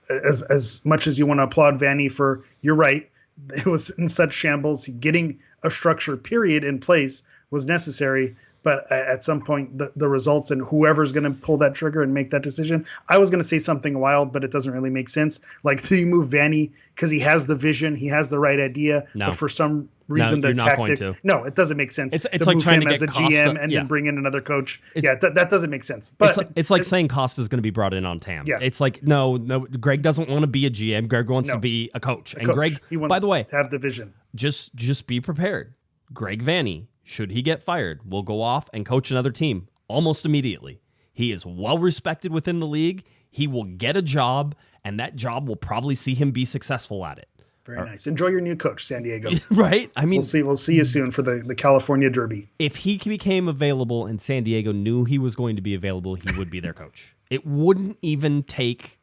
as much as you want to applaud Vanney for, you're right, it was in such shambles, getting a structure period in place was necessary. But at some point, the results and whoever's going to pull that trigger and make that decision, I was going to say something wild, but it doesn't really make sense. Like, do you move Vanney because he has the vision, he has the right idea, but for some reason the tactics, no, it doesn't make sense. It's like trying to get as a Costa, GM and then bring in another coach. That doesn't make sense. But it's like saying Costa's going to be brought in on TAM. Yeah. It's like no, Greg doesn't want to be a GM. Greg wants to be a coach. Greg, he wants by the way, to have the vision. Just be prepared. Greg Vanney, should he get fired, will go off and coach another team almost immediately. He is well respected within the league. He will get a job, and that job will probably see him be successful at it. Very nice. Enjoy your new coach, San Diego. Right? I mean, we'll see you soon for the California Derby. If he became available and San Diego knew he was going to be available, he would be their coach. It wouldn't even take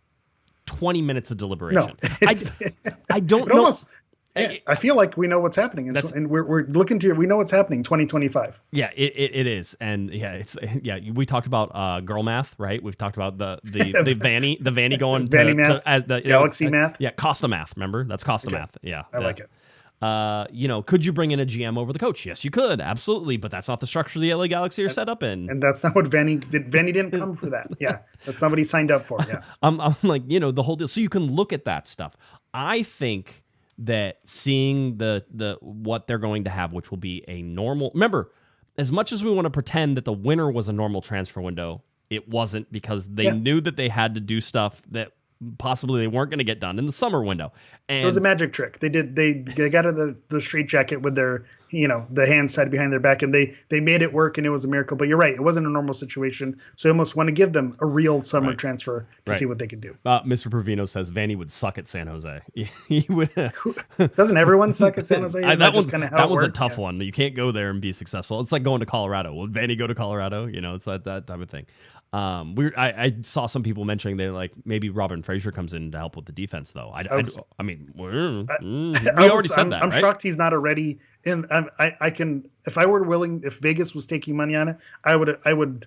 20 minutes of deliberation. No, I don't know. I feel like we know what's happening, and we're looking to. We know what's happening. 2025. Yeah, it is, and we talked about girl math, right? We've talked about the Vanney going Vanney math, as the Galaxy math. Yeah, Costa math. Remember, that's Costa math. Yeah, I like it. Could you bring in a GM over the coach? Yes, you could, absolutely, but that's not the structure the LA Galaxy are set up in. And that's not what Vanney did. Vanney didn't come for that. Yeah, that's not what he signed up for. Yeah, I'm like, the whole deal. So you can look at that stuff. I think that seeing the what they're going to have, which will be a normal. Remember, as much as we want to pretend that the winter was a normal transfer window, it wasn't, because they knew that they had to do stuff that possibly they weren't going to get done in the summer window. And it was a magic trick. They got out of the straitjacket with their the hands tied behind their back, and they made it work, and it was a miracle. But you're right, it wasn't a normal situation, so you almost want to give them a real summer transfer to see what they can do. Mr. Provino says Vanney would suck at San Jose. He would. Doesn't everyone suck at San Jose? That one's a tough one. You can't go there and be successful. It's like going to Colorado. Will Vanney go to Colorado? It's that type of thing. I saw some people mentioning that like maybe Robin Fraser comes in to help with the defense, though. We already said that. I'm right? shocked he's not already in. I can, if I were willing, if Vegas was taking money on it, I would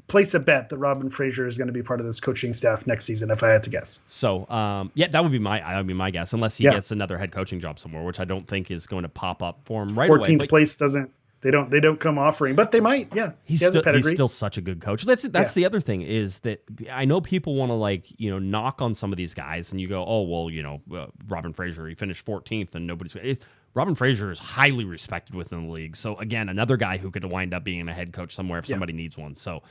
place a bet that Robin Fraser is going to be part of this coaching staff next season, if I had to guess. So, that would be my guess, unless he gets another head coaching job somewhere, which I don't think is going to pop up for him right away. 14th place doesn't. They don't come offering, but they might. Yeah, he has a pedigree. He's still such a good coach. That's the other thing is that I know people want to knock on some of these guys, and you go, oh well, Robin Fraser, he finished 14th, and nobody's. Robin Fraser is highly respected within the league. So again, another guy who could wind up being a head coach somewhere if somebody needs one. So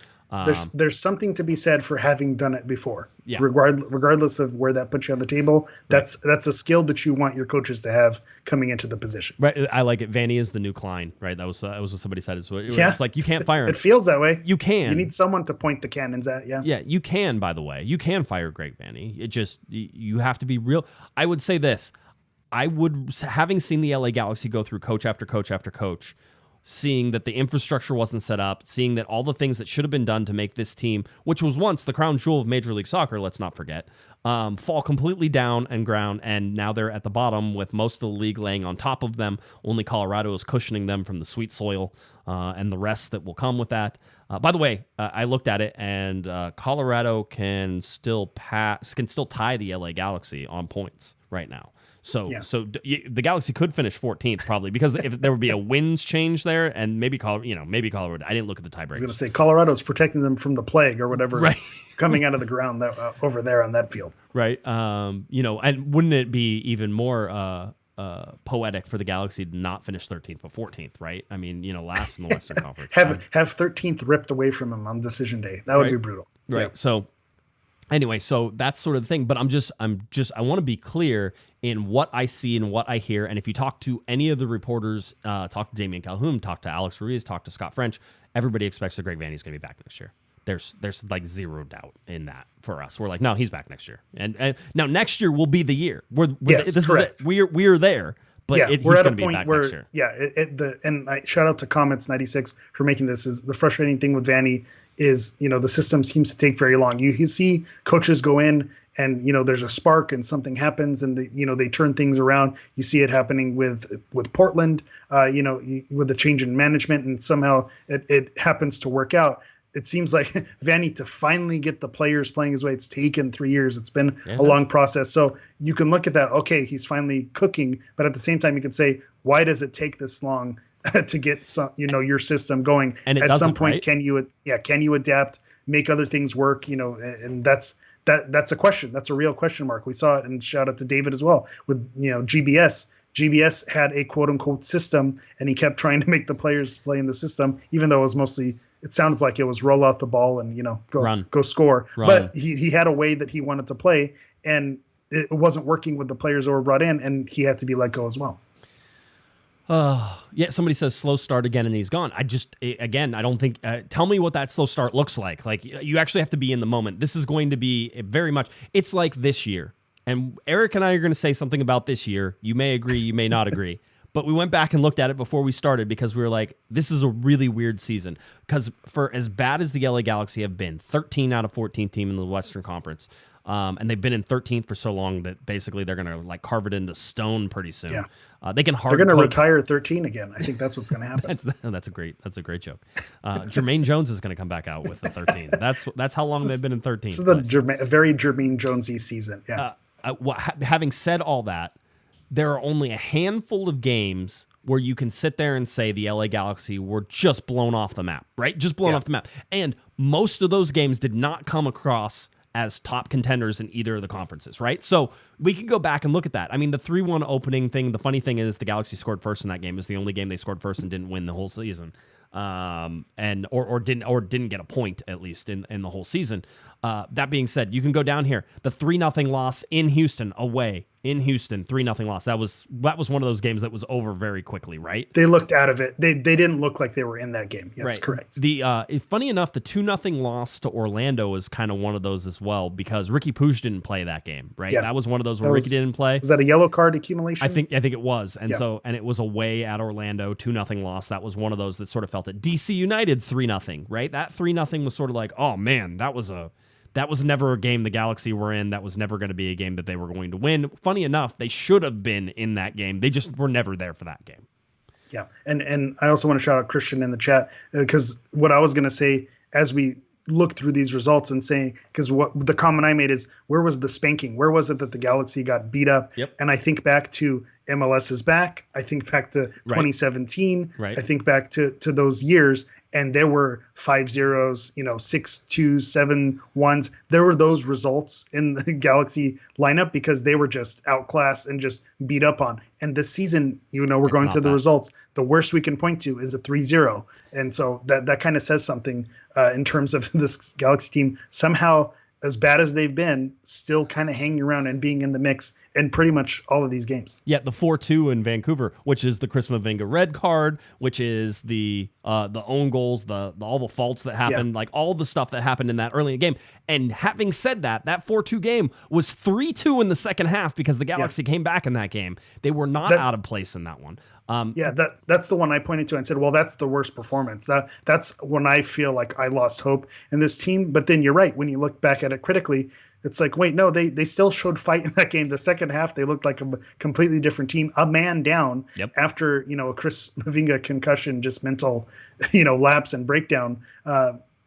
there's something to be said for having done it before. Yeah. Regardless of where that puts you on the table, that's a skill that you want your coaches to have coming into the position. Right. I like it. Vanney is the new Klein. Right. That was what somebody said. It's like you can't fire him. It feels that way. You can. You need someone to point the cannons at. Yeah. Yeah. You can. By the way, you can fire Greg Vanney. It just you have to be real. I would say this. Having seen the LA Galaxy go through coach after coach after coach, seeing that the infrastructure wasn't set up, seeing that all the things that should have been done to make this team, which was once the crown jewel of Major League Soccer, let's not forget, fall completely down and ground, and now they're at the bottom with most of the league laying on top of them. Only Colorado is cushioning them from the sweet soil and the rest that will come with that. By the way, I looked at it, and Colorado can still tie the LA Galaxy on points right now. So the Galaxy could finish 14th probably because if there would be a wins change there, and maybe Colorado. I didn't look at the tiebreakers. I was going to say Colorado's protecting them from the plague or whatever is coming out of the ground that over there on that field. Right. And wouldn't it be even more poetic for the Galaxy to not finish 13th but 14th? Right. I mean, last in the Western Conference. Have 13th ripped away from them on decision day. That would be brutal. Right. Yeah. So anyway, so that's sort of the thing. But I want to be clear in what I see and what I hear. And if you talk to any of the reporters, talk to Damian Calhoun, talk to Alex Ruiz, talk to Scott French, everybody expects that Greg Vanney is going to be back next year. There's like zero doubt in that for us. We're like, no, he's back next year. And now next year will be the year. Correct. We are there. But we're at a point where, and I shout out to Comments 96 for making this. Is the frustrating thing with Vanney is, the system seems to take very long. You see coaches go in and, there's a spark and something happens and they turn things around. You see it happening with Portland, with the change in management, and somehow it happens to work out. It seems like Vanney to finally get the players playing his way. It's taken 3 years. It's been a long process. So you can look at that. Okay, he's finally cooking. But at the same time, you can say, why does it take this long to get your system going? And at some point, right? can you adapt, make other things work? And that's a question. That's a real question mark. We saw it, and shout out to David as well with GBS. GBS had a quote unquote system, and he kept trying to make the players play in the system, even though it was mostly. It sounds like it was roll out the ball and go score. Run. But he had a way that he wanted to play, and it wasn't working with the players that were brought in, and he had to be let go as well. Somebody says slow start again and he's gone. I don't think, tell me what that slow start looks like. Like, you actually have to be in the moment. This is going to be very much, it's like this year. And Eric and I are going to say something about this year. You may agree, you may not agree. But we went back and looked at it before we started because we were like, this is a really weird season. Because for as bad as the LA Galaxy have been, 13 out of 14 team in the Western Conference, and they've been in 13th for so long that basically they're going to like carve it into stone pretty soon. Yeah. They're going to retire 13 again. I think that's what's going to happen. That's a great joke. Jermaine Jones is going to come back out with a 13. That's how long they've been in 13. This is a very Jermaine Jonesy season. Yeah. Having said all that, there are only a handful of games where you can sit there and say the LA Galaxy were just blown off the map, right? Just blown off the map. And most of those games did not come across as top contenders in either of the conferences, right? So we can go back and look at that. I mean, the 3-1 opening thing, the funny thing is the Galaxy scored first in that game. It was the only game they scored first and didn't win the whole season. Or didn't get a point, at least in the whole season. That being said, you can go down here. The 3-0 loss in Houston away in Houston, 3-0 loss. That was one of those games that was over very quickly, right? They looked out of it. They didn't look like they were in that game. Yes, right. correct. Funny enough, the 2-0 loss to Orlando was kind of one of those as well because Ricky Pooch didn't play that game, right? Yeah. That was one of those where Ricky didn't play. Was that a yellow card accumulation? I think it was. And and it was away at Orlando, 2-0 loss. That was one of those that sort of felt it. DC United 3-0, right? That 3-0 was sort of like, oh man, that was never a game the Galaxy were in. That was never going to be a game that they were going to win. Funny enough, they should have been in that game. They just were never there for that game. Yeah, and I also want to shout out Christian in the chat because what I was going to say as we look through these results and saying, because what the comment I made is, where was the spanking? Where was it that the Galaxy got beat up? Yep. And I think back to MLS is back. I think back to 2017. Right. I think back to those years. And there were 5-0s, 6-2s, 7-1s. There were those results in the Galaxy lineup because they were just outclassed and just beat up on. And this season, we're going to the results. The worst we can point to is a 3-0. And so that kind of says something in terms of this Galaxy team. Somehow, as bad as they've been, still kind of hanging around and being in the mix in pretty much all of these games. Yeah, the 4-2 in Vancouver, which is the Chris Mavinga red card, which is the own goals, all the faults that happened, like all the stuff that happened in that early game. And having said that 4-2 game was 3-2 in the second half because the Galaxy came back in that game. They were not out of place in that one. That's the one I pointed to and said, well, that's the worst performance. That's when I feel like I lost hope in this team. But then you're right. When you look back at it critically, it's like, wait, no, they still showed fight in that game. The second half, they looked like a completely different team, a man down after, a Chris Mavinga concussion, just mental, lapse and breakdown.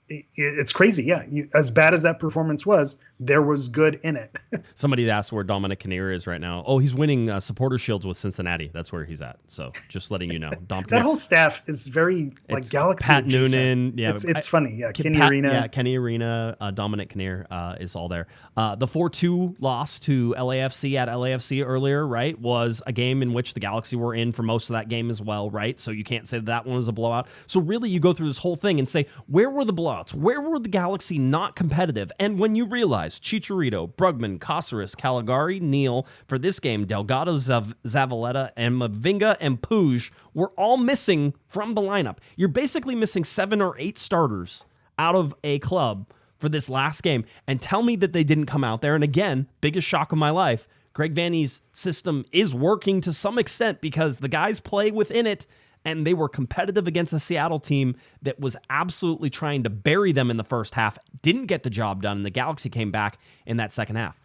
It's crazy. Yeah. As bad as that performance was, there was good in it. Somebody asked where Dominic Kinnear is right now. Oh, he's winning supporter shields with Cincinnati. That's where he's at. So just letting you know. That whole staff is very like Galaxy. Pat adjacent. Noonan. Yeah. It's funny. Yeah. Kenny Arena. Yeah. Kenny Arena. Dominic Kinnear is all there. The 4-2 loss to LAFC at LAFC earlier, right, was a game in which the Galaxy were in for most of that game as well, right? So you can't say that one was a blowout. So really you go through this whole thing and say, where were the blowouts? Where were the Galaxy not competitive? And when you realize Chicharito, Brugman, Caceres, Caligari, Neal, for this game, Delgado, Zavaleta, and Mavinga and Puig were all missing from the lineup. You're basically missing 7 or 8 starters out of a club for this last game. And tell me that they didn't come out there. And again, biggest shock of my life, Greg Vanney's system is working to some extent because the guys play within it. And they were competitive against a Seattle team that was absolutely trying to bury them in the first half, didn't get the job done, and the Galaxy came back in that second half.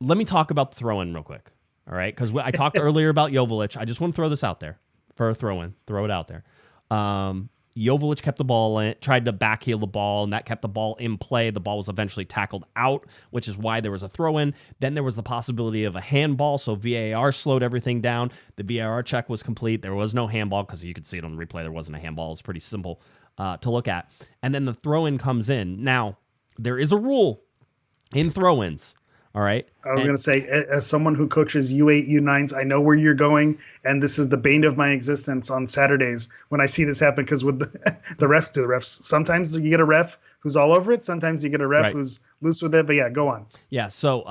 Let me talk about the throw-in real quick, all right? Because I talked earlier about Joveljic. I just want to throw this out there for a throw-in. Throw it out there. Joveljic kept the ball in, tried to backheel the ball, and that kept the ball in play. The ball was eventually tackled out, which is why there was a throw-in. Then there was the possibility of a handball, so VAR slowed everything down. The VAR check was complete. There was no handball because you could see it on the replay. There wasn't a handball. It's pretty simple to look at. And then the throw-in comes in. Now, there is a rule in throw-ins. All right. I was going to say, as someone who coaches U8, U9s, I know where you're going, and this is the bane of my existence on Saturdays when I see this happen. Because with the refs, sometimes you get a ref who's all over it. Sometimes you get a ref who's loose with it. But yeah, go on. Yeah. So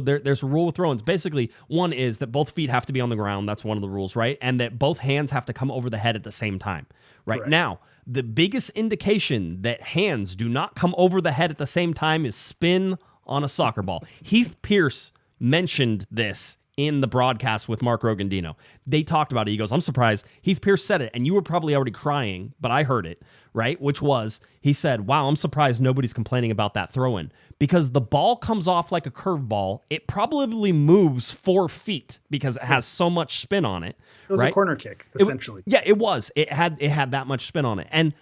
there's a rule with throw-ins. Basically, one is that both feet have to be on the ground. That's one of the rules, right? And that both hands have to come over the head at the same time. Right. Correct. Now, the biggest indication that hands do not come over the head at the same time is spin on a soccer ball. Heath Pierce mentioned this in the broadcast with Mark Rogandino. They talked about it. He goes, I'm surprised. Heath Pierce said it, and you were probably already crying, but I heard it, right? Which was, he said, wow, I'm surprised nobody's complaining about that throw-in. Because the ball comes off like a curveball. It probably moves 4 feet because it has so much spin on it. It was a corner kick, essentially. It was. It had that much spin on it. And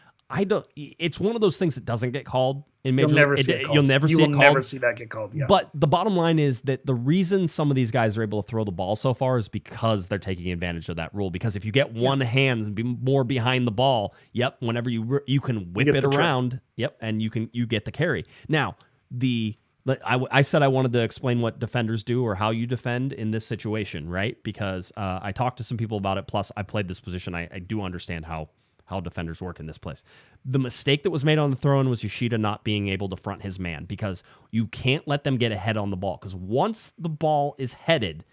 it's one of those things that doesn't get called in Major League. You'll never see that get called. Yeah. But the bottom line is that the reason some of these guys are able to throw the ball so far is because they're taking advantage of that rule. Because if you get one hand more behind the ball, whenever you can whip it around, and you get the carry. Now, I said I wanted to explain what defenders do or how you defend in this situation, right? Because I talked to some people about it. Plus, I played this position. I do understand how how defenders work in this place. The mistake that was made on the throw-in was Yoshida not being able to front his man, because you can't let them get ahead on the ball, because once the ball is headed,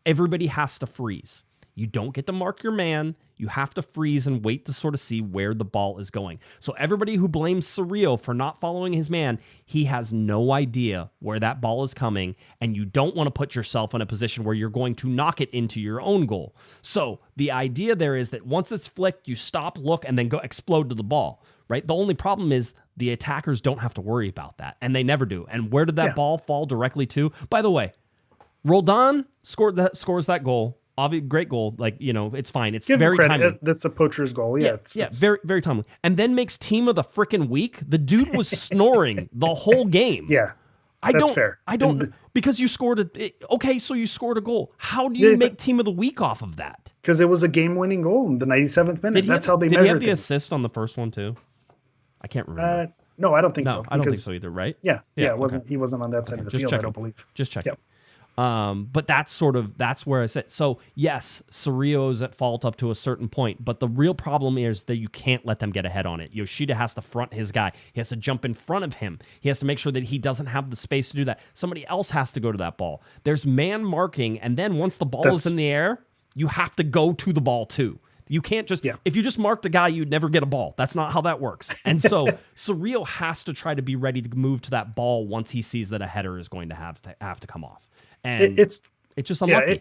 everybody has to freeze. You don't get to mark your man. You have to freeze and wait to sort of see where the ball is going. So everybody who blames Cerrillo for not following his man, he has no idea where that ball is coming, and you don't want to put yourself in a position where you're going to knock it into your own goal. So the idea there is that once it's flicked, you stop, look, and then go explode to the ball, right? The only problem is the attackers don't have to worry about that, and they never do. And where did that ball fall directly to? By the way, Roldan scores that goal. Great goal. Like, it's fine. It's very timely. That's a poacher's goal. Yeah. It's very, very timely. And then makes team of the freaking week. The dude was snoring the whole game. Yeah. That's fair. I don't, because you scored so you scored a goal. How do you make team of the week off of that? Because it was a game-winning goal in the 97th minute. That's how they measure things. Did he have the assist on the first one too? I can't remember. No, I don't think so. I don't think so either, right? Yeah. He wasn't on that side of the field, I don't believe. Just checking. Yep. But that's where I said. So yes, Cerrillo is at fault up to a certain point, but the real problem is that you can't let them get ahead on it. Yoshida has to front his guy. He has to jump in front of him. He has to make sure that he doesn't have the space to do that. Somebody else has to go to that ball. There's man marking, and then once the ball is in the air, you have to go to the ball too. You can't just, if you just mark the guy, you'd never get a ball. That's not how that works. And so Cerrillo has to try to be ready to move to that ball once he sees that a header is going to have to come off. And it's just unlucky.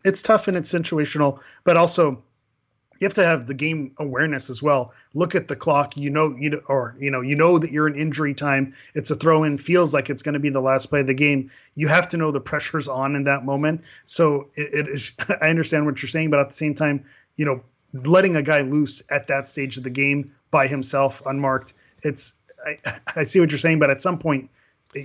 It's tough and it's situational, but also you have to have the game awareness as well. Look at the clock. You know that you're in injury time. It's a throw in. Feels like it's going to be the last play of the game. You have to know the pressure's on in that moment. So it is. I understand what you're saying, but at the same time, letting a guy loose at that stage of the game by himself, unmarked. I see what you're saying, but at some point,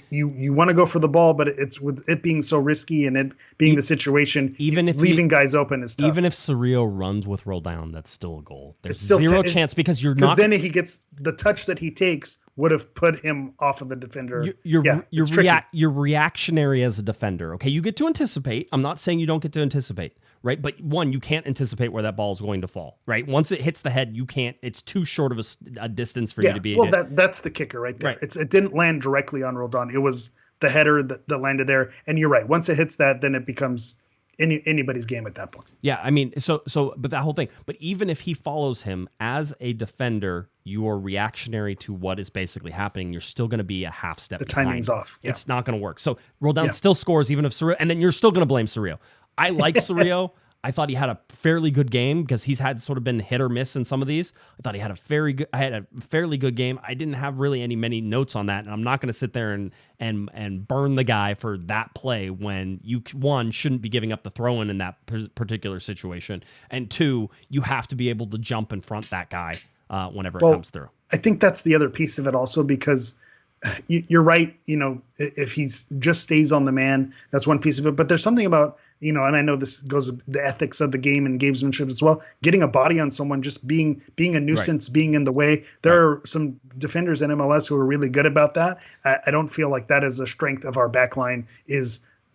you want to go for the ball, but it's with it being so risky and it being the situation, even if leaving guys open is tough. Even if Cerrillo runs with Roldan, that's still a goal. There's zero chance because you're not. Then he gets the touch that he takes would have put him off of the defender. You're reactionary as a defender. Okay, you get to anticipate. I'm not saying you don't get to anticipate, right? But one, you can't anticipate where that ball is going to fall, right? Once it hits the head, you can't. It's too short of a distance for you to be. Well, that's the kicker right there. Right. It didn't land directly on Roldan. It was the header that landed there. And you're right. Once it hits that, then it becomes anybody's game at that point. Yeah, I mean, but that whole thing. But even if he follows him as a defender, you are reactionary to what is basically happening. You're still going to be a half step behind. The timing's off. Yeah. It's not going to work. So Roldan still scores even if Cerrillo, and then you're still going to blame Cerrillo. I like Cerrillo. I thought he had a fairly good game because he's had sort of been hit or miss in some of these. I thought he had a fairly good game. I didn't have really many notes on that, and I'm not going to sit there and burn the guy for that play when you, one, shouldn't be giving up the throw-in in that particular situation, and two, you have to be able to jump and front that guy whenever it comes through. I think that's the other piece of it also because you're right. If he just stays on the man, that's one piece of it. But there's something about, and I know this goes with the ethics of the game and gamesmanship as well. Getting a body on someone, just being a nuisance, being in the way. There are some defenders in MLS who are really good about that. I don't feel like that is a strength of our back line.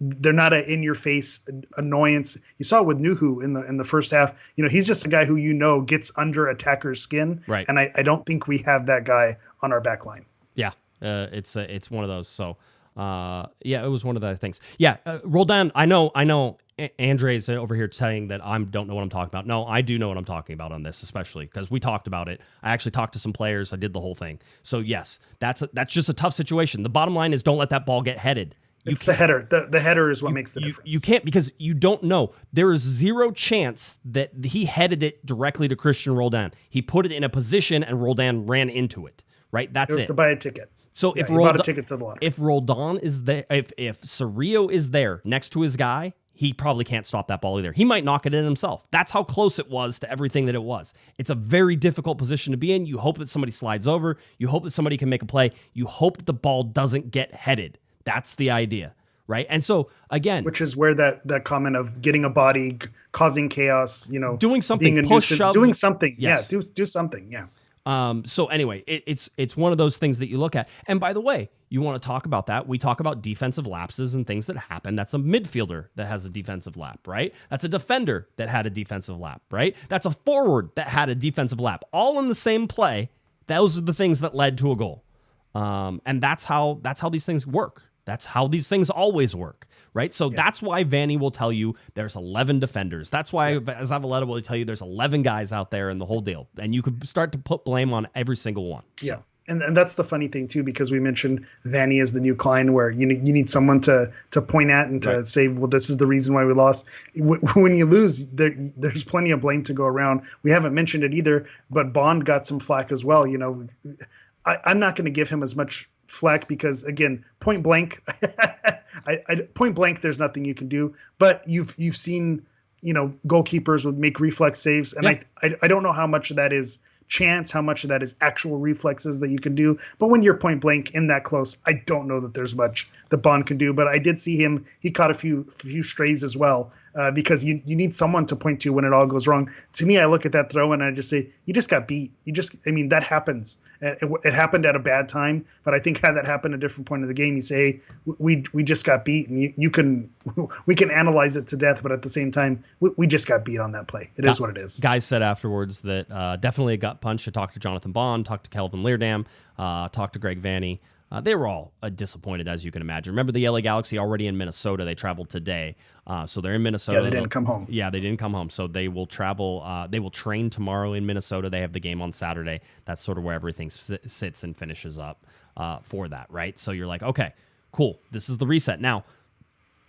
They're not an in-your-face annoyance. You saw it with Nuhu in the first half. He's just a guy who gets under attackers' skin. Right. And I don't think we have that guy on our back line. Yeah, it's one of those. So. It was one of the things. Roldan, I know Andre's over here saying that I don't know what I'm talking about. No, I do know what I'm talking about on this, especially because we talked about it. I actually talked to some players. I did the whole thing. So yes, that's just a tough situation. The bottom line is don't let that ball get headed. It's the header. The header is what makes the difference. You can't because you don't know. There is zero chance that he headed it directly to Christian Roldan. He put it in a position and Roldan ran into it. Right? That's it. It was to buy a ticket. So he bought a ticket to the lottery. If Roldan is there, if Cerrillo is there next to his guy, he probably can't stop that ball either. He might knock it in himself. That's how close it was to everything that it was. It's a very difficult position to be in. You hope that somebody slides over. You hope that somebody can make a play. You hope that the ball doesn't get headed. That's the idea, right? And so again, which is where that comment of getting a body, causing chaos, doing something, being a nuisance, doing something, yes. Do something, yeah. So anyway, it's one of those things that you look at. And by the way, you want to talk about that. We talk about defensive lapses and things that happen. That's a midfielder that has a defensive lap, right? That's a defender that had a defensive lap, right? That's a forward that had a defensive lap. All in the same play. Those are the things that led to a goal. And that's how these things work. That's how these things always work, right? So that's why Vanney will tell you there's 11 defenders. That's why Zavaleta will tell you there's 11 guys out there in the whole deal. And you could start to put blame on every single one. Yeah. So. And that's the funny thing, too, because we mentioned Vanney as the new Klein, where you need someone to point at and to say, well, this is the reason why we lost. When you lose, there's plenty of blame to go around. We haven't mentioned it either, but Bond got some flack as well. I'm not going to give him as much flack because, again, point blank, point blank, there's nothing you can do. But you've seen, goalkeepers would make reflex saves, and I don't know how much of that is chance, how much of that is actual reflexes that you can do. But when you're point blank in that close, I don't know that there's much that Bond can do. But I did see him; he caught a few strays as well. Because you need someone to point to when it all goes wrong. To me, I look at that throw and I just say, you just got beat. That happens. It happened at a bad time, but I think had that happened at a different point of the game, you say, hey, we just got beat, and we can analyze it to death, but at the same time, we just got beat on that play. It is what it is. Guys said afterwards that definitely a gut punch. I talked to Jonathan Bond, talked to Kelvin Leerdam, talked to Greg Vanney. They were all disappointed, as you can imagine. Remember, the LA Galaxy already in Minnesota. They traveled today. So they're in Minnesota. Yeah, they didn't come home. Yeah, they didn't come home. So they will travel. They will train tomorrow in Minnesota. They have the game on Saturday. That's sort of where everything sits and finishes up for that, right? So you're like, okay, cool. This is the reset. Now,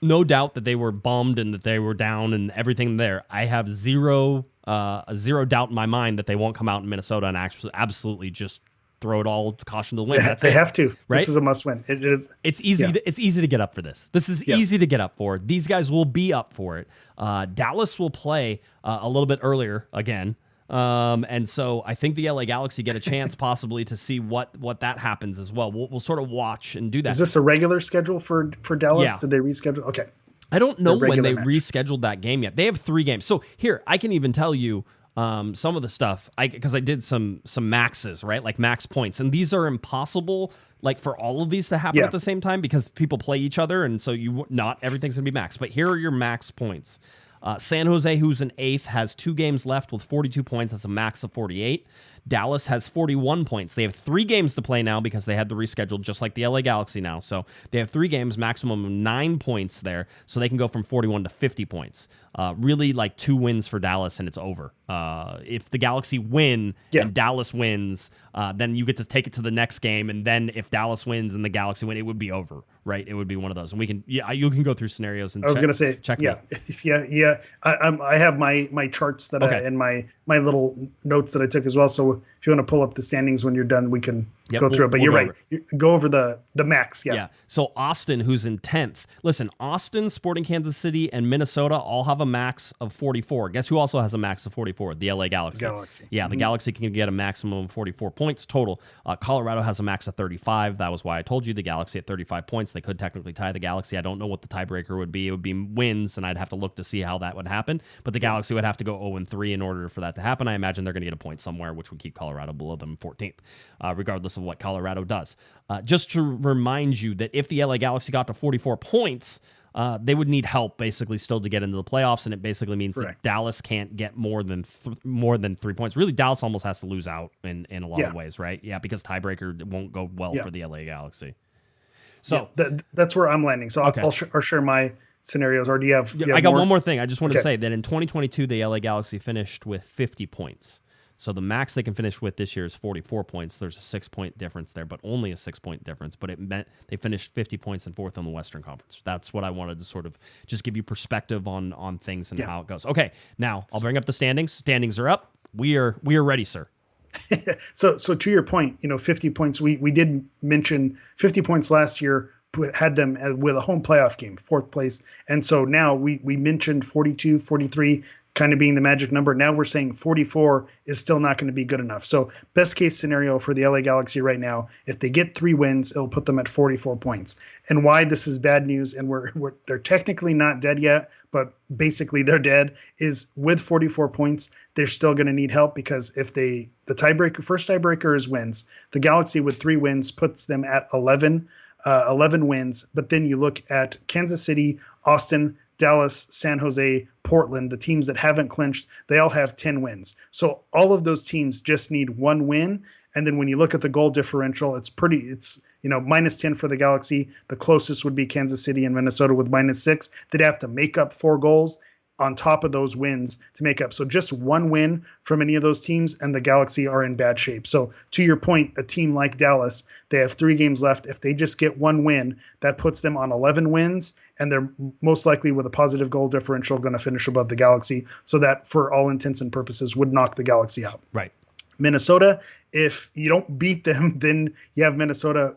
no doubt that they were bummed and that they were down and everything there. I have zero doubt in my mind that they won't come out in Minnesota and absolutely just throw it all caution to the wind. They have to. Right? This is a must win. It is. It's easy. Yeah. It's easy to get up for this. This is easy to get up for. These guys will be up for it. Dallas will play a little bit earlier again. And so I think the LA Galaxy get a chance possibly to see what that happens as well. We'll sort of watch and do that. Is this a regular schedule for Dallas? Yeah. Did they reschedule? Okay. I don't know when they rescheduled that game yet. They have 3 games. So here, I can even tell you some of the stuff, because I did some maxes, right? Like max points. And these are impossible, like for all of these to happen at the same time because people play each other. And so not everything's going to be max. But here are your max points. San Jose, who's in 8th, has 2 games left with 42 points. That's a max of 48. Dallas has 41 points. They have 3 games to play now because they had the rescheduled, just like the LA Galaxy now. So they have 3 games, maximum of 9 points there. So they can go from 41 to 50 points. Really like 2 wins for Dallas and it's over. If the Galaxy win and Dallas wins, then you get to take it to the next game. And then if Dallas wins and the Galaxy win, it would be over, right? It would be one of those. And we can, you can go through scenarios and check. I have my charts that and my little notes that I took as well. So if you want to pull up the standings when you're done, we can go through it. But you're right. Go over the max. Yeah. So Austin, who's in 10th. Listen, Austin, Sporting Kansas City, and Minnesota all have a max of 44. Guess who also has a max of 44? The LA Galaxy. Yeah, the Galaxy can get a maximum of 44 points total. Colorado has a max of 35. That was why I told you the Galaxy at 35 points. They could technically tie the Galaxy. I don't know what the tiebreaker would be. It would be wins, and I'd have to look to see how that would happen. But the Galaxy would have to go 0-3 in order for that to happen. I imagine they're going to get a point somewhere, which would keep Colorado below them 14th, regardless of what Colorado does. Just to remind you that if the LA Galaxy got to 44 points, they would need help basically still to get into the playoffs, and it basically means that Dallas can't get more than 3 points. Really, Dallas almost has to lose out in a lot of ways, right? Yeah, because tiebreaker won't go well for the LA Galaxy. So that's where I'm landing. So I'll share my scenarios, or do you have? I got one more thing. I just want to say that in 2022, the LA Galaxy finished with 50 points. So the max they can finish with this year is 44 points. There's a 6-point difference there, but only a 6-point difference. But it meant they finished 50 points and 4th in the Western Conference. That's what I wanted to sort of just give you perspective on things and how it goes. Okay, now I'll bring up the standings. Standings are up. We are ready, sir. So to your point, 50 points. We did mention 50 points last year. Had them with a home playoff game, 4th place. And so now we mentioned 42, 43, kind of being the magic number. Now we're saying 44 is still not going to be good enough. So best case scenario for the LA Galaxy right now, if they get 3 wins, it'll put them at 44 points. And why this is bad news, and they're technically not dead yet, but basically they're dead, is with 44 points, they're still going to need help, because if the first tiebreaker is wins, the Galaxy with 3 wins puts them at 11 wins. But then you look at Kansas City, Austin, Dallas, San Jose, Portland, the teams that haven't clinched, they all have 10 wins. So all of those teams just need 1 win. And then when you look at the goal differential, it's minus 10 for the Galaxy. The closest would be Kansas City and Minnesota with minus 6. They'd have to make up 4 goals on top of those wins to make up. So just 1 win from any of those teams, and the Galaxy are in bad shape. So to your point, a team like Dallas, they have 3 games left. If they just get 1 win, that puts them on 11 wins, and they're most likely, with a positive goal differential, going to finish above the Galaxy. So that, for all intents and purposes, would knock the Galaxy out. Right. Minnesota, if you don't beat them, then you have Minnesota,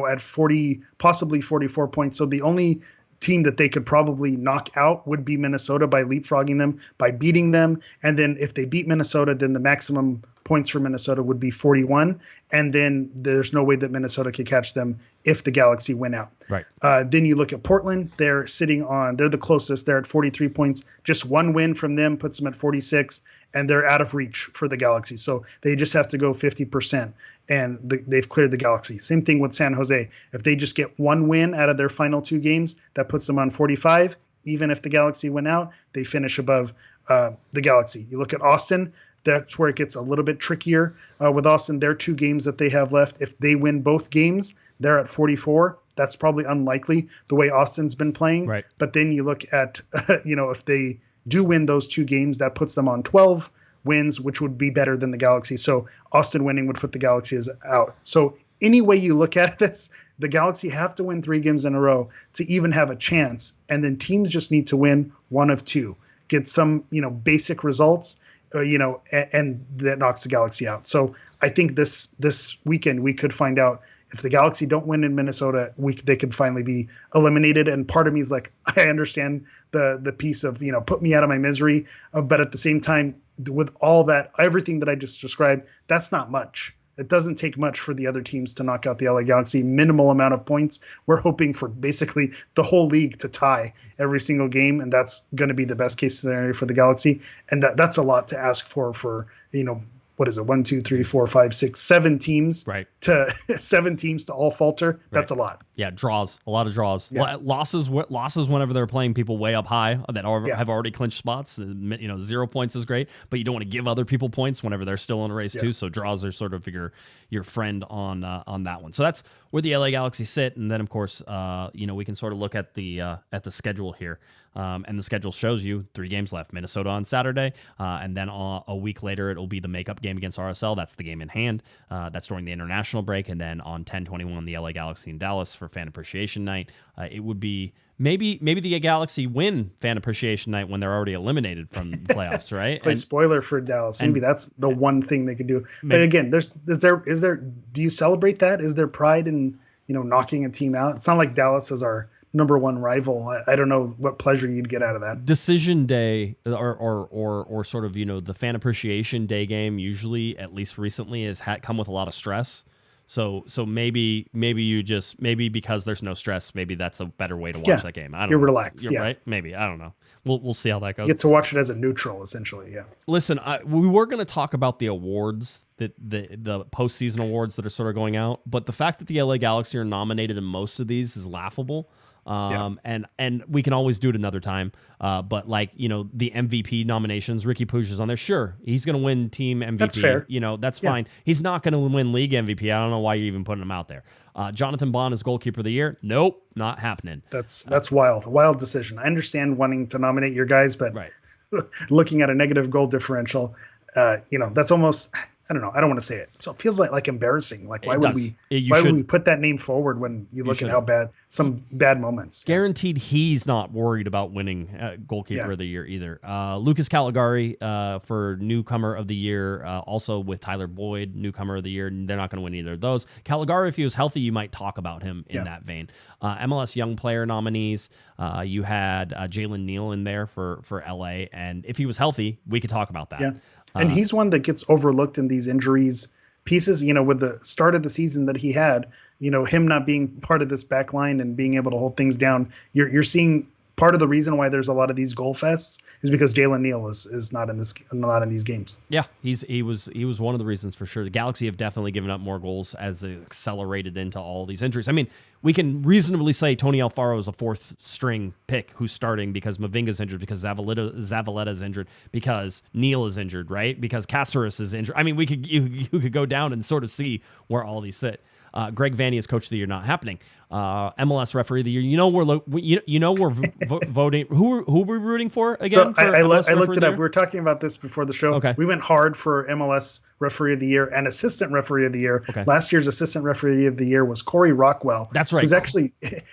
at 40, possibly 44 points. So the only team that they could probably knock out would be Minnesota by leapfrogging them, by beating them. And then if they beat Minnesota, then the maximum points for Minnesota would be 41. And then there's no way that Minnesota could catch them if the Galaxy win out. Right. Then you look at Portland. They're the closest. They're at 43 points. Just 1 win from them puts them at 46, and they're out of reach for the Galaxy. So they just have to go 50%, and they've cleared the Galaxy. Same thing with San Jose. If they just get 1 win out of their final 2 games, that puts them on 45. Even if the Galaxy win out, they finish above the Galaxy. You look at Austin. That's where it gets a little bit trickier with Austin. Their 2 games that they have left, if they win both games, they're at 44. That's probably unlikely the way Austin's been playing. Right. But then you look at, if they do win those 2 games, that puts them on 12 wins, which would be better than the Galaxy. So Austin winning would put the Galaxy out. So any way you look at this, the Galaxy have to win 3 games in a row to even have a chance. And then teams just need to win 1 of 2, get some, basic results, and that knocks the Galaxy out. So I think this weekend we could find out if the Galaxy don't win in Minnesota, they could finally be eliminated. And part of me is like, I understand the piece of, put me out of my misery. But at the same time, with all that, everything that I just described, that's not much. It doesn't take much for the other teams to knock out the LA Galaxy. Minimal amount of points. We're hoping for basically the whole league to tie every single game, and that's going to be the best case scenario for the Galaxy. And that's a lot to ask for what is it? 1, 2, 3, 4, 5, 6, 7 teams. Right. To 7 teams to all falter. That's Right. a lot. Yeah, draws, a lot of draws. Yeah. Losses whenever they're playing people way up high that have already clinched spots. 0 points is great, but you don't want to give other people points whenever they're still in a race too. So draws are sort of your friend on that one. So that's where the LA Galaxy sit, and then of course, we can sort of look at the schedule here. And the schedule shows you 3 games left. Minnesota on Saturday, and then a week later it'll be the makeup game against RSL. That's the game in hand. That's during the international break, and then on 10/21 the LA Galaxy in Dallas for Fan Appreciation Night. It would be maybe the Galaxy win Fan Appreciation Night when they're already eliminated from the playoffs, right? Spoiler for Dallas. Maybe that's the one thing they could do. But again, is there? Do you celebrate that? Is there pride in knocking a team out? It's not like Dallas is our number 1 rival. I don't know what pleasure you'd get out of that. Decision day or sort of the Fan Appreciation Day game usually, at least recently, has come with a lot of stress. So maybe because there's no stress, maybe that's a better way to watch that game. I don't know. You're relaxed. You're right. Maybe, I don't know. We'll see how that goes. You get to watch it as a neutral, essentially. Yeah. Listen, we were going to talk about the awards, the postseason awards that are sort of going out, but the fact that the LA Galaxy are nominated in most of these is laughable. And we can always do it another time. But the MVP nominations, Ricky Puig is on there. Sure, he's going to win team MVP. That's fair. That's fine. He's not going to win league MVP. I don't know why you're even putting him out there. Jonathan Bond is goalkeeper of the year. Nope, not happening. That's wild. A wild decision. I understand wanting to nominate your guys, but right. looking at a negative goal differential, that's almost, I don't know. I don't want to say it. So it feels like embarrassing. Like, why It would does. why would we put that name forward when you look at how bad some bad moments? Guaranteed he's not worried about winning goalkeeper of the year either. Lucas Caligari for newcomer of the year, also with Tyler Boyd, newcomer of the year. They're not going to win either of those. Caligari, if he was healthy, you might talk about him in that vein. MLS Young Player nominees, you had Jalen Neal in there for LA, and if he was healthy, we could talk about that. Yeah. And he's one that gets overlooked in these injuries pieces, with the start of the season that he had, him not being part of this back line and being able to hold things down. You're seeing part of the reason why there's a lot of these goal fests is because Jalen Neal is not in these games. Yeah, he was one of the reasons for sure. The Galaxy have definitely given up more goals as they accelerated into all these injuries. I mean, we can reasonably say Tony Alfaro is a fourth string pick who's starting because Mavinga's injured, because Zavaleta's injured, because Neal is injured, right? Because Caceres is injured. I mean, you could go down and sort of see where all these sit. Greg Vanney is coach of the year, not happening. MLS referee of the year. We're voting. Who are we rooting for again? So I looked it up. We were talking about this before the show. Okay. We went hard for MLS referee of the year and assistant referee of the year. Okay. Last year's assistant referee of the year was Corey Rockwell. That's right.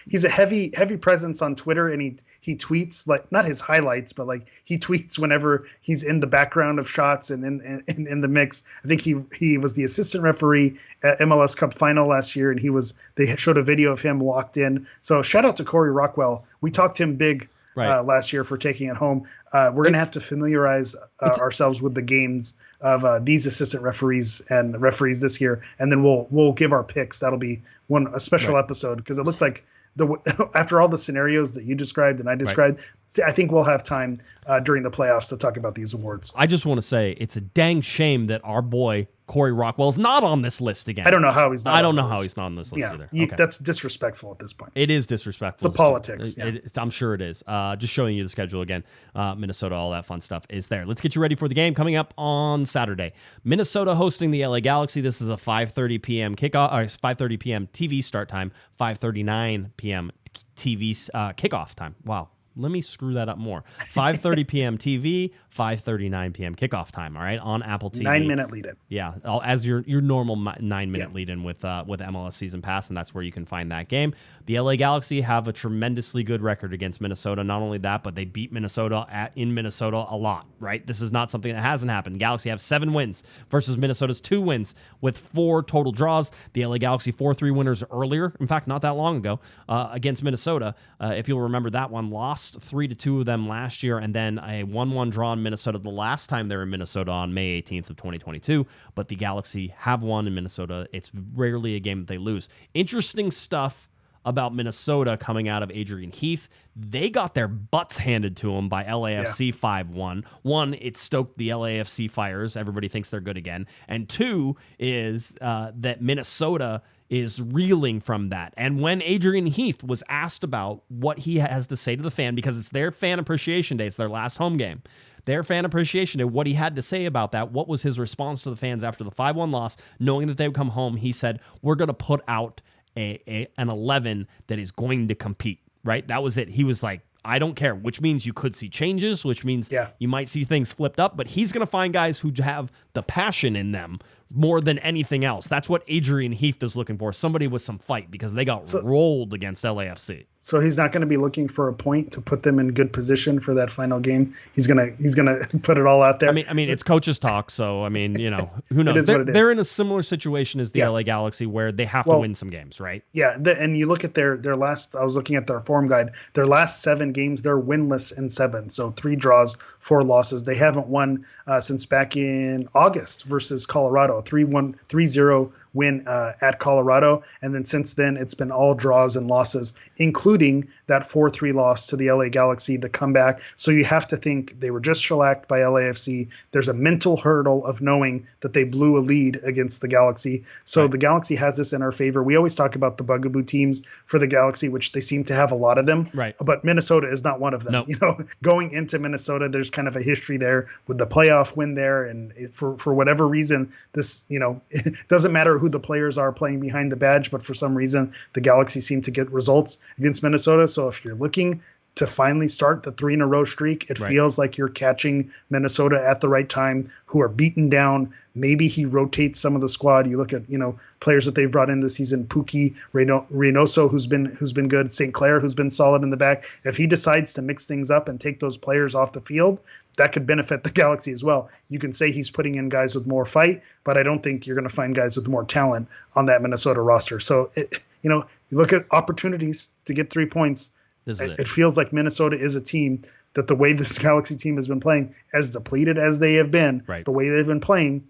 He's a heavy presence on Twitter, and he tweets, like, not his highlights, but like he tweets whenever he's in the background of shots and in the mix. I think he was the assistant referee at MLS Cup final last year, and they showed a video of him locked in. So shout out to Corey Rockwell. We talked him big last year for taking it home. We're going to have to familiarize ourselves with the games of these assistant referees and referees this year, and then we'll give our picks. That'll be a special episode, because it looks like after all the scenarios that you described and I described, I think we'll have time during the playoffs to talk about these awards. I just want to say it's a dang shame that our boy Corey Rockwell's not on this list again. I don't know how he's not. I don't know how he's not on this list either. Okay. That's disrespectful at this point. It is disrespectful. It's the politics. I'm sure it is. Just showing you the schedule again. Minnesota, all that fun stuff is there. Let's get you ready for the game coming up on Saturday. Minnesota hosting the LA Galaxy. This is a 5:30 p.m. kickoff, or 5:30 p.m. TV start time, 5:39 p.m. TV kickoff time. Wow. Let me screw that up more. 5:30 p.m. TV, 5:39 p.m. kickoff time. All right, on Apple TV. 9-minute lead-in. Yeah, as your normal 9-minute lead-in with MLS Season Pass, and that's where you can find that game. The LA Galaxy have a tremendously good record against Minnesota. Not only that, but they beat Minnesota in Minnesota a lot. Right, this is not something that hasn't happened. Galaxy have 7 wins versus Minnesota's 2 wins with 4 total draws. The LA Galaxy 4-3 winners earlier. In fact, not that long ago against Minnesota. If you'll remember that one, lost 3-2 of them last year, and then a 1-1 draw in Minnesota the last time they were in Minnesota on May 18th of 2022. But the Galaxy have won in Minnesota. It's rarely a game that they lose. Interesting stuff about Minnesota coming out of Adrian Heath. They got their butts handed to them by LAFC 5-1. One, it stoked the LAFC fires. Everybody thinks they're good again. And 2 is that Minnesota is reeling from that. And when Adrian Heath was asked about what he has to say to the fan, because it's their fan appreciation day, it's their last home game, their fan appreciation day, what he had to say about that, what was his response to the fans after the 5-1 loss, knowing that they would come home, he said, we're going to put out an 11 that is going to compete, right? That was it. He was like, I don't care, which means you could see changes, which means you might see things flipped up, but he's going to find guys who have the passion in them more than anything else. That's what Adrian Heath is looking for, somebody with some fight, because they got rolled against LAFC. So he's not going to be looking for a point to put them in good position for that final game. He's gonna put it all out there. I mean, it's coaches talk, so I mean, who knows? They're in a similar situation as the LA Galaxy, where they have to win some games, right? Yeah, and you look at their last. I was looking at their form guide. Their last 7 games, they're winless in 7. So 3 draws, 4 losses. They haven't won since back in August versus Colorado. 3-0 win at Colorado, and then since then it's been all draws and losses, including that 4-3 loss to the LA Galaxy, the comeback. So you have to think they were just shellacked by LAFC. There's a mental hurdle of knowing that they blew a lead against the Galaxy. So the Galaxy has this in our favor. We always talk about the bugaboo teams for the Galaxy, which they seem to have a lot of them. Right. But Minnesota is not one of them. Nope. Going into Minnesota, there's kind of a history there with the playoff win there, and for whatever reason, this it doesn't matter who the players are playing behind the badge, but for some reason the Galaxy seem to get results against Minnesota. So if you're looking to finally start the 3-in-a-row streak. It feels like you're catching Minnesota at the right time, who are beaten down. Maybe he rotates some of the squad. You look at, players that they've brought in this season, Pukki, Reynoso, who's been good, St. Clair, who's been solid in the back. If he decides to mix things up and take those players off the field, that could benefit the Galaxy as well. You can say he's putting in guys with more fight, but I don't think you're going to find guys with more talent on that Minnesota roster. So, you look at opportunities to get 3 points. It feels like Minnesota is a team that the way this Galaxy team has been playing, as depleted as they have been, the way they've been playing,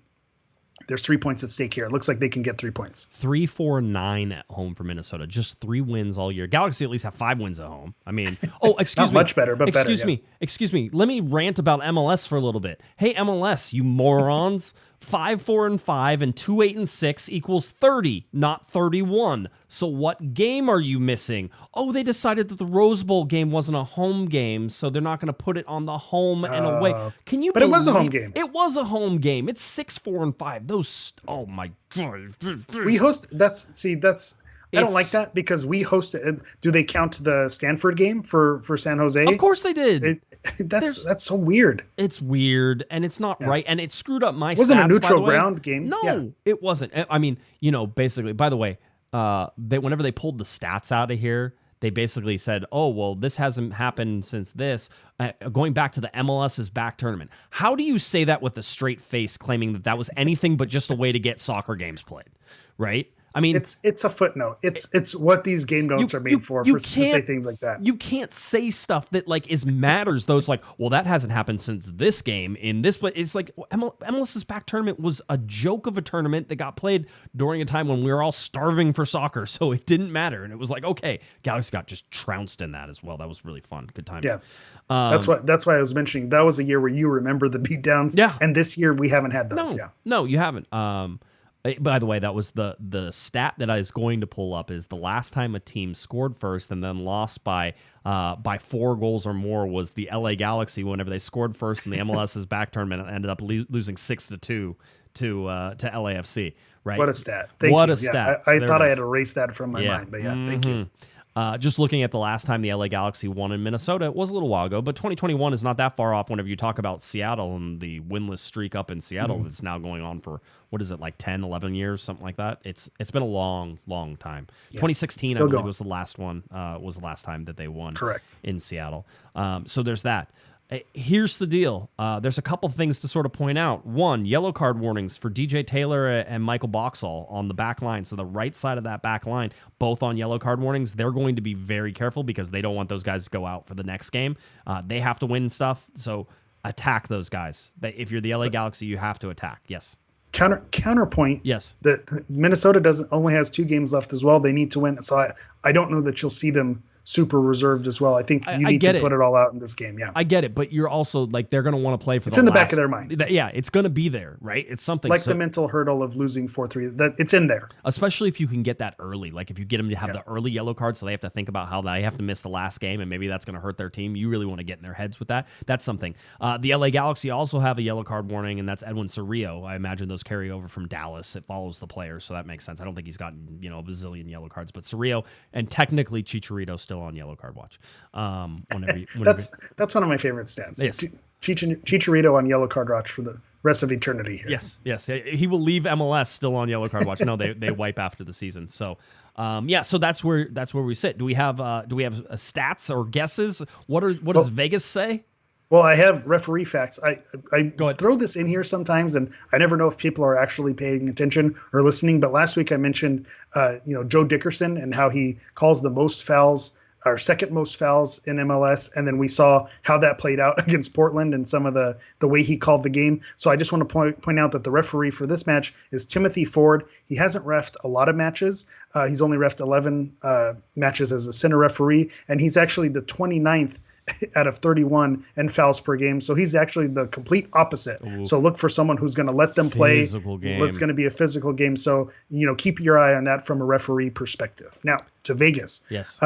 there's 3 points at stake here. It looks like they can get 3 points. 3-4-9 at home for Minnesota. Just 3 wins all year. Galaxy at least have 5 wins at home. I mean, excuse me. Much better, but excuse better. Excuse me. Let me rant about MLS for a little bit. Hey, MLS, you morons. 5-4-5 and 2-8-6 equals 30, not 31. So what game are you missing? Oh, they decided that the Rose Bowl game wasn't a home game, so they're not going to put it on the home and away. Can you? But it was a home game. It was a home game. It's 6-4-5. Those. Oh my god. We host. I don't like that because we hosted. Do they count the Stanford game for San Jose? Of course they did. That's so weird. It's weird, and it's not right, and it screwed up my. It wasn't stats, a neutral by the way. ground game. No, it wasn't. I mean, basically. By the way, whenever they pulled the stats out of here, they basically said, "Oh, well, this hasn't happened since this." Going back to the MLS's back tournament. How do you say that with a straight face, claiming that was anything but just a way to get soccer games played, right? I mean, it's a footnote. It's what these game notes are made for to say things like that. You can't say stuff that is matters. Though it's like, well, that hasn't happened since this game in this. But it's like MLS's back tournament was a joke of a tournament that got played during a time when we were all starving for soccer, so it didn't matter. And it was like, okay, Galaxy got just trounced in that as well. That was really fun. Good times. Yeah, that's why I was mentioning that was a year where you remember the beatdowns. Yeah, and this year we haven't had those. No, you haven't. By the way, that was the stat that I was going to pull up is the last time a team scored first and then lost by 4 goals or more was the LA Galaxy whenever they scored first in the MLS's back tournament and ended up losing 6-2 to LAFC. Right? What a stat! Thank you. A stat! I thought I had erased that from my mind, but thank you. Just looking at the last time the LA Galaxy won in Minnesota, it was a little while ago, but 2021 is not that far off whenever you talk about Seattle and the winless streak up in Seattle that's now going on for, 10, 11 years, something like that. It's been a long, long time. Yeah, 2016, I believe, was the last one, was the last time that they won in Seattle. So there's that. Here's the deal. There's a couple things to sort of point out. One, yellow card warnings for DJ Taylor and Michael Boxall on the back line. So the right side of that back line, both on yellow card warnings. They're going to be very careful because they don't want those guys to go out for the next game. They have to win stuff. So attack those guys. If you're the LA Galaxy, you have to attack. Yes. Counterpoint. Yes. That Minnesota only has 2 games left as well. They need to win. So I don't know that you'll see them super reserved as well. I think you need to put it all out in this game. Yeah, I get it, but you're also they're going to want to play for. It's in the back of their mind. Yeah, it's going to be there, right? It's something like the mental hurdle of losing 4-3. That it's in there, especially if you can get that early. Like if you get them to have the early yellow card, so they have to think about how they have to miss the last game, and maybe that's going to hurt their team. You really want to get in their heads with that. That's something. The LA Galaxy also have a yellow card warning, and that's Edwin Cerrillo. I imagine those carry over from Dallas. It follows the player, so that makes sense. I don't think he's gotten a bazillion yellow cards, but Cerrillo and technically Chicharito still on yellow card watch. That's one of my favorite stats. Yes. Chicharito on yellow card watch for the rest of eternity here. Yes. He will leave MLS still on yellow card watch. No, they wipe after the season. So, so that's where we sit. Do we have stats or guesses? What does Vegas say? Well, I have referee facts. I throw this in here sometimes, and I never know if people are actually paying attention or listening. But last week I mentioned, Joe Dickerson and how he calls the most fouls, or second most fouls in MLS, and then we saw how that played out against Portland and some of the way he called the game. So I just want to point out that the referee for this match is Timothy Ford. He hasn't reffed a lot of matches. He's only reffed 11 matches as a center referee, and he's actually the 29th out of 31 in fouls per game. So he's actually the complete opposite. Ooh. So look for someone who's going to let them play. It's going to be a physical game. So, keep your eye on that from a referee perspective. Now, to Vegas. Yes.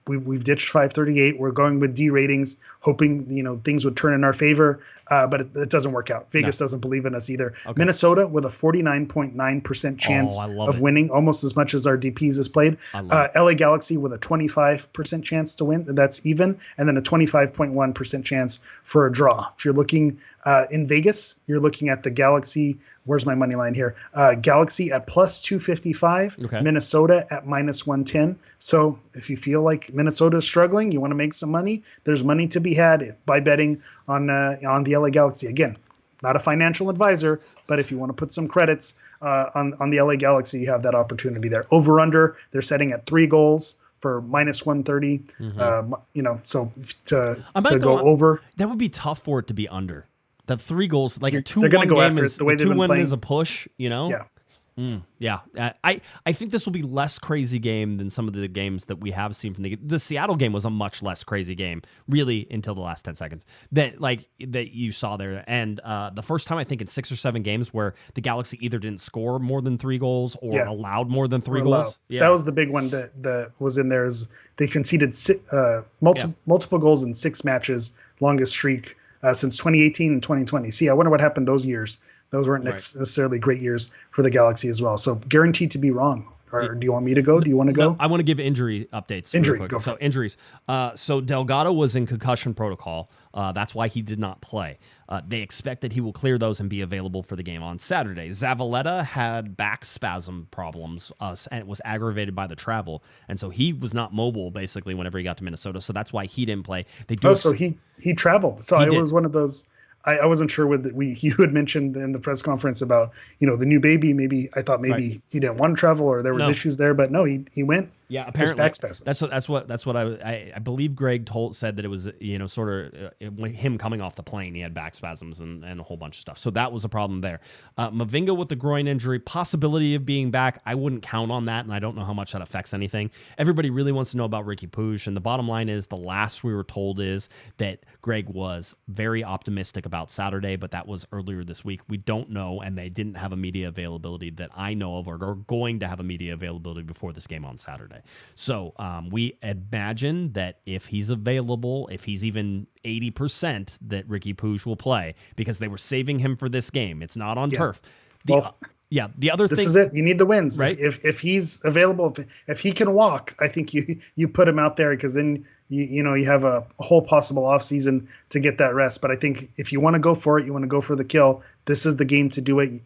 We've ditched 538. We're going with D ratings, hoping things would turn in our favor, but it doesn't work out. Vegas doesn't believe in us either. Okay. Minnesota with a 49.9% chance of winning, almost as much as our DPs has played. LA Galaxy with a 25% chance to win. That's even, and then a 25.1% chance for a draw. If you're looking in Vegas, you're looking at the Galaxy. Where's my money line here? Galaxy at plus 255, Minnesota at minus 110. So if you feel like Minnesota is struggling, you want to make some money, there's money to be had by betting on the LA Galaxy. Again, not a financial advisor, but if you want to put some credits on the LA Galaxy, you have that opportunity there. Over under, they're setting at 3 goals for minus 130. So to go over, that would be tough for it to be under. The 3 goals, like a 2-1 they're going to go game after is it the way the they've been 2-1 playing. is a push, Yeah. Yeah. I think this will be less crazy game than some of the games that we have seen from the Seattle game was a much less crazy game, really, until the last 10 seconds that you saw there. And the first time I think in 6 or 7 games where the Galaxy either didn't score more than 3 goals or allowed more than 3 goals. Yeah. That was the big one that was in there. Is they conceded multiple goals in 6 matches, longest streak since 2018 and 2020. See, I wonder what happened those years. Those weren't necessarily great years for the Galaxy as well. So guaranteed to be wrong. Or do you want me to go? Do you want to go? No, I want to give injury updates. Go for it. Injuries. So Delgado was in concussion protocol. That's why he did not play. They expect that he will clear those and be available for the game on Saturday. Zavaleta had back spasm problems and it was aggravated by the travel. And so he was not mobile, basically, whenever he got to Minnesota. So that's why he didn't play. So he traveled. So it was one of those... I wasn't sure you had mentioned in the press conference about the new baby. Maybe I thought he didn't want to travel or there was issues there, but no, he went. Yeah, apparently back spasms. That's what I believe. Greg said that it was sort of him coming off the plane. He had back spasms and a whole bunch of stuff. So that was a problem there. Mavinga with the groin injury, possibility of being back. I wouldn't count on that, and I don't know how much that affects anything. Everybody really wants to know about Ricky Puig, and the bottom line is the last we were told is that Greg was very optimistic about Saturday, but that was earlier this week. We don't know, and they didn't have a media availability that I know of, or are going to have a media availability before this game on Saturday. So we imagine that if he's available, if he's even 80%, that Ricky Puig will play because they were saving him for this game. It's not on turf. The other thing... This is it. You need the wins. Right? If he's available, if he can walk, I think you put him out there because then you have a whole possible offseason to get that rest. But I think if you want to go for it, you want to go for the kill, this is the game to do it.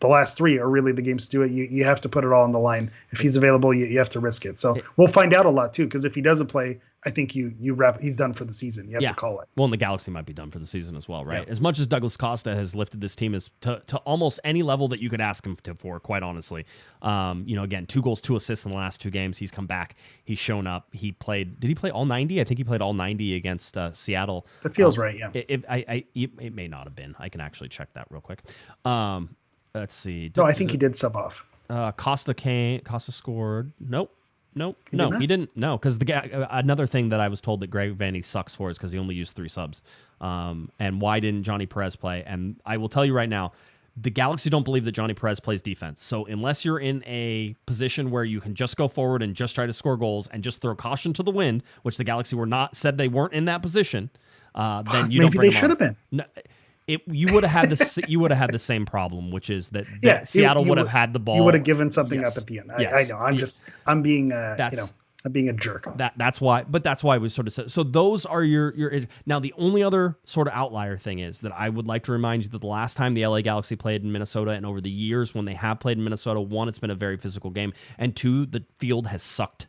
The last 3 are really the games to do it. You have to put it all on the line. If he's available, you have to risk it. So we'll find out a lot too, because if he doesn't play, I think he's done for the season. You have to call it. Well, and the Galaxy might be done for the season as well, right? Yeah. As much as Douglas Costa has lifted this team to almost any level that you could ask him for, quite honestly. Again, 2 goals, 2 assists in the last 2 games. He's come back. He's shown up. He played. Did he play all 90? I think he played all 90 against Seattle. That feels right. Yeah. It may not have been. I can actually check that real quick. Let's see. No, I think he did sub off. Costa scored. Nope, he didn't. No, because another thing that I was told that Greg Vanney sucks for is because he only used 3 subs. And why didn't Johnny Perez play? And I will tell you right now, the Galaxy don't believe that Johnny Perez plays defense. So unless you're in a position where you can just go forward and just try to score goals and just throw caution to the wind, which the Galaxy said they weren't in that position, then you don't bring maybe they should have been. No, you would have had this. You would have had the same problem, which is that Seattle would have had the ball. You would have given something up at the end. I know. I'm being a jerk. That's why. But that's why we sort of said. So those are your. Now the only other sort of outlier thing is that I would like to remind you that the last time the LA Galaxy played in Minnesota, and over the years when they have played in Minnesota, 1, it's been a very physical game, and 2, the field has sucked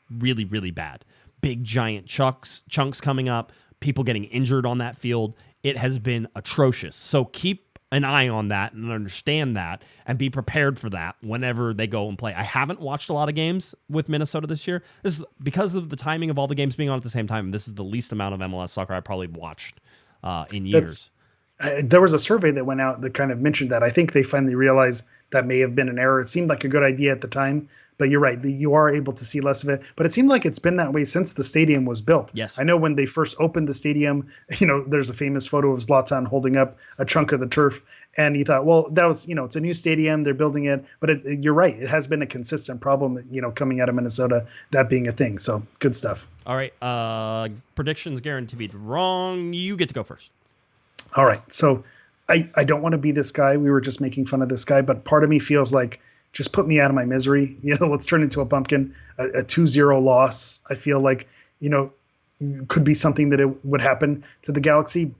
really, really bad. Big giant chunks coming up. People getting injured on that field. It has been atrocious. So keep an eye on that and understand that and be prepared for that whenever they go and play. I haven't watched a lot of games with Minnesota this year. This is because of the timing of all the games being on at the same time. This is the least amount of MLS soccer I probably watched in years. There was a survey that went out that kind of mentioned that. I think they finally realized that may have been an error. It seemed like a good idea at the time, but you're right. You are able to see less of it. But it seemed like it's been that way since the stadium was built. Yes. I know when they first opened the stadium, there's a famous photo of Zlatan holding up a chunk of the turf. And you thought, well, that was, it's a new stadium. They're building it. But you're right. It has been a consistent problem, coming out of Minnesota, that being a thing. So good stuff. All right. Predictions guaranteed wrong. You get to go first. All right. So I don't want to be this guy. We were just making fun of this guy. But part of me feels like, just put me out of my misery. Let's turn into a pumpkin. A 2-0 loss, I feel like, could be something that it would happen to the Galaxy.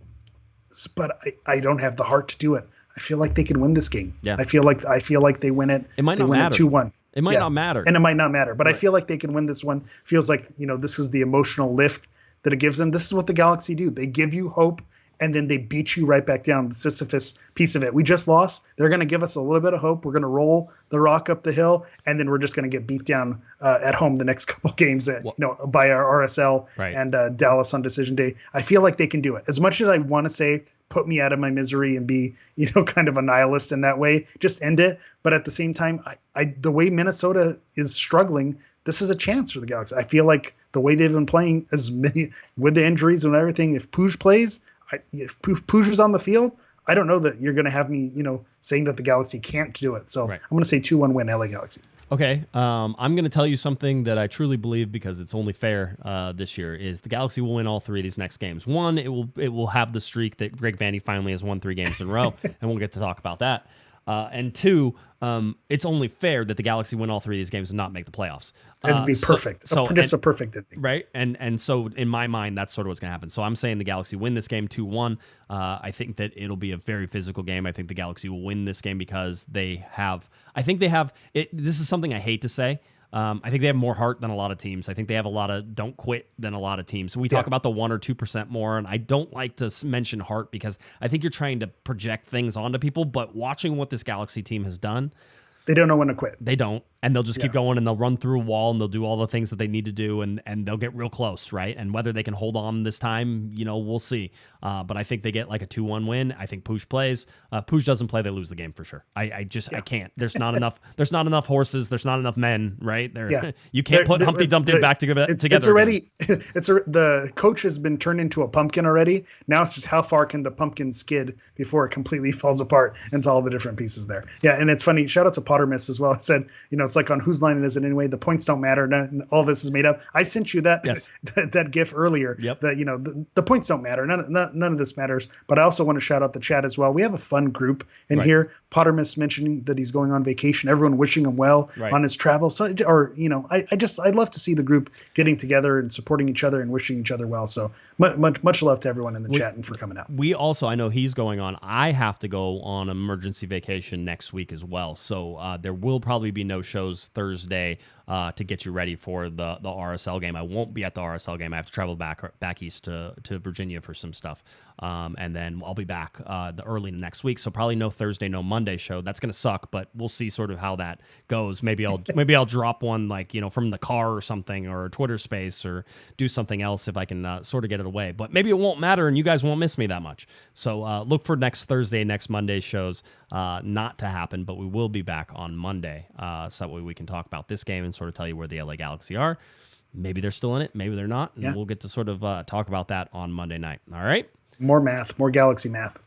But I don't have the heart to do it. I feel like they can win this game. Yeah. I feel like they win it. It might not matter. 2-1. It might not matter. And it might not matter. But right. I feel like they can win this one. Feels like, this is the emotional lift that it gives them. This is what the Galaxy do. They give you hope, and then they beat you right back down, the Sisyphus piece of it. We just lost. They're going to give us a little bit of hope. We're going to roll the rock up the hill, and then we're just going to get beat down at home the next couple games by our RSL right. and Dallas on decision day. I feel like they can do it. As much as I want to say, put me out of my misery and be, kind of a nihilist in that way, just end it. But at the same time, the way Minnesota is struggling, this is a chance for the Galaxy. I feel like the way they've been playing, with the injuries and everything, if Puig plays, if Puig is on the field, I don't know that you're going to have me, saying that the Galaxy can't do it. So right. I'm going to say 2-1 win LA Galaxy. Okay. I'm going to tell you something that I truly believe, because it's only fair this year, is the Galaxy will win all 3 of these next games. One, it will have the streak that Greg Vanney finally has won 3 games in a row, and we'll get to talk about that. And 2, it's only fair that the Galaxy win all 3 of these games and not make the playoffs. It'd be perfect. Just a perfect ending. Right? And so in my mind, that's sort of what's going to happen. So I'm saying the Galaxy win this game 2-1. I think that it'll be a very physical game. I think the Galaxy will win this game because this is something I hate to say. I think they have more heart than a lot of teams. I think they have a lot of don't quit than a lot of teams. So we talk about the 1 or 2% more, and I don't like to mention heart because I think you're trying to project things onto people. But watching what this Galaxy team has done, they don't know when to quit. They don't. And they'll just keep going, and they'll run through a wall, and they'll do all the things that they need to do, and they'll get real close, right? And whether they can hold on this time, we'll see. But I think they get like a 2-1 win. I think Puig plays. Puig doesn't play, they lose the game for sure. I can't. There's not enough. There's not enough horses. There's not enough men, right? You can't put Humpty Dumpty back together. It's already. The coach has been turned into a pumpkin already. Now it's just how far can the pumpkin skid before it completely falls apart into all the different pieces there. Yeah, and it's funny. Shout out to Pottermiss as well. I said, it's like on whose line it is it anyway. The points don't matter. All this is made up. I sent you that that GIF earlier. Yep. That the points don't matter. None of this matters. But I also want to shout out the chat as well. We have a fun group in here. Pottermiss mentioning that he's going on vacation. Everyone wishing him well on his travel. So, I'd love to see the group getting together and supporting each other and wishing each other well. So much love to everyone in the chat and for coming out. We also, I know he's going on. I have to go on emergency vacation next week as well. So there will probably be no shows Thursday to get you ready for the RSL game. I won't be at the RSL game. I have to travel back east to Virginia for some stuff. And then I'll be back the early next week. So probably no Thursday, no Monday show. That's going to suck, but we'll see sort of how that goes. Maybe I'll drop one from the car or something, or a Twitter space, or do something else if I can sort of get it away. But maybe it won't matter and you guys won't miss me that much. So look for next Thursday, next Monday shows not to happen, but we will be back on Monday. So that way we can talk about this game and sort of tell you where the LA Galaxy are. Maybe they're still in it, maybe they're not, and we'll get to sort of talk about that on Monday night. All right? More math, more Galaxy math.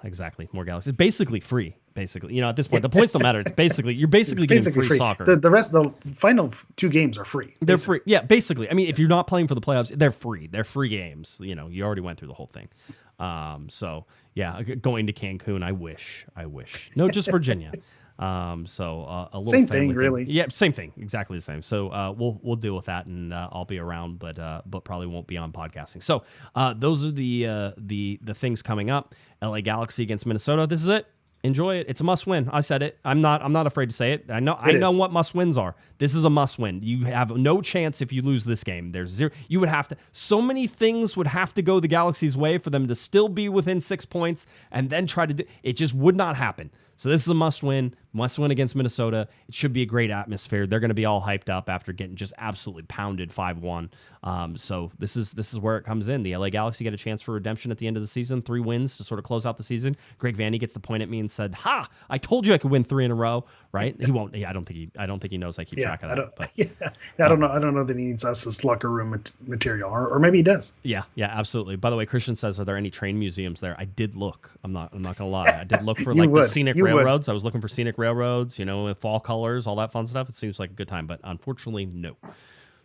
Exactly. More Galaxy. It's basically free. Basically, at this point, the points don't matter. You're basically getting free soccer. The final 2 games are free. They're free. Yeah, basically. I mean, if you're not playing for the playoffs, they're free. They're free games. You already went through the whole thing. So yeah, going to Cancun, I wish. No, just Virginia. A little same thing, really. Yeah, same thing, exactly the same. So we'll deal with that, and I'll be around, but probably won't be on podcasting. So those are the things coming up. LA Galaxy against Minnesota. This is it. Enjoy it. It's a must win. I said it. I'm not afraid to say it. I know what must wins are. This is a must win. You have no chance if you lose this game. There's zero. You would have to. So many things would have to go the Galaxy's way for them to still be within 6 points, and then try to do. It just would not happen. So this is a must win. Must win against Minnesota. It should be a great atmosphere. They're going to be all hyped up after getting just absolutely pounded 5-1. So this is where it comes in. The LA Galaxy get a chance for redemption at the end of the season. 3 wins to sort of close out the season. Greg Vanney gets to point at me and said, "Ha! I told you I could win 3 in a row." Right? He won't. I don't think he knows I keep track of that. I don't know that he needs us as locker room material, or maybe he does. Yeah, absolutely. By the way, Christian says, "Are there any train museums there?" I did look. I'm not gonna lie. I did look for the scenic railroads. I was looking for scenic railroads, with fall colors, all that fun stuff. It seems like a good time, but unfortunately, no.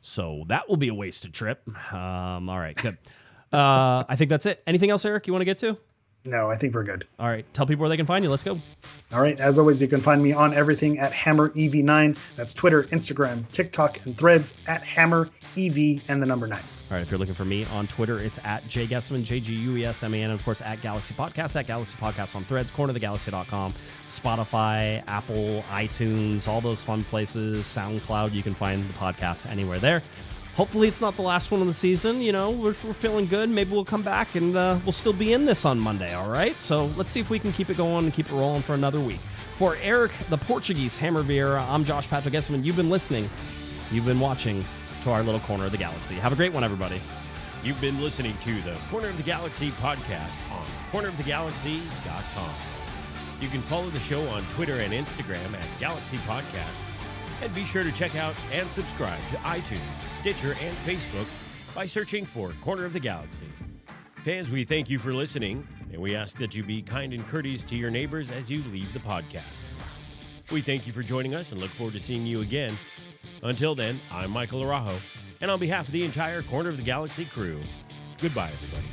So that will be a wasted trip. All right, good. I think that's it. Anything else, Eric, you want to get to? No, I think we're good. All right, tell people where they can find you. Let's go. All right, as always, you can find me on everything at HammerEV9. That's Twitter, Instagram, TikTok, and Threads at HammerEV and the number 9. All right, if you're looking for me on Twitter, it's at JGuesman, JGUESMAN, and of course at Galaxy Podcast on Threads, cornerofthegalaxy.com, Spotify, Apple, iTunes, all those fun places, SoundCloud. You can find the podcast anywhere there. Hopefully it's not the last one of the season. We're feeling good. Maybe we'll come back and we'll still be in this on Monday, all right? So let's see if we can keep it going and keep it rolling for another week. For Eric, the Portuguese Hammer Vieira, I'm Josh Patrick Guesman. You've been listening. You've been watching to our little Corner of the Galaxy. Have a great one, everybody. You've been listening to the Corner of the Galaxy podcast on cornerofthegalaxy.com. You can follow the show on Twitter and Instagram at Galaxy Podcast. And be sure to check out and subscribe to iTunes, Stitcher, and Facebook by searching for Corner of the Galaxy. Fans, we thank you for listening, and we ask that you be kind and courteous to your neighbors as you leave the podcast. We thank you for joining us and look forward to seeing you again. Until then, I'm Michael Araujo, and on behalf of the entire Corner of the Galaxy crew, goodbye, everybody.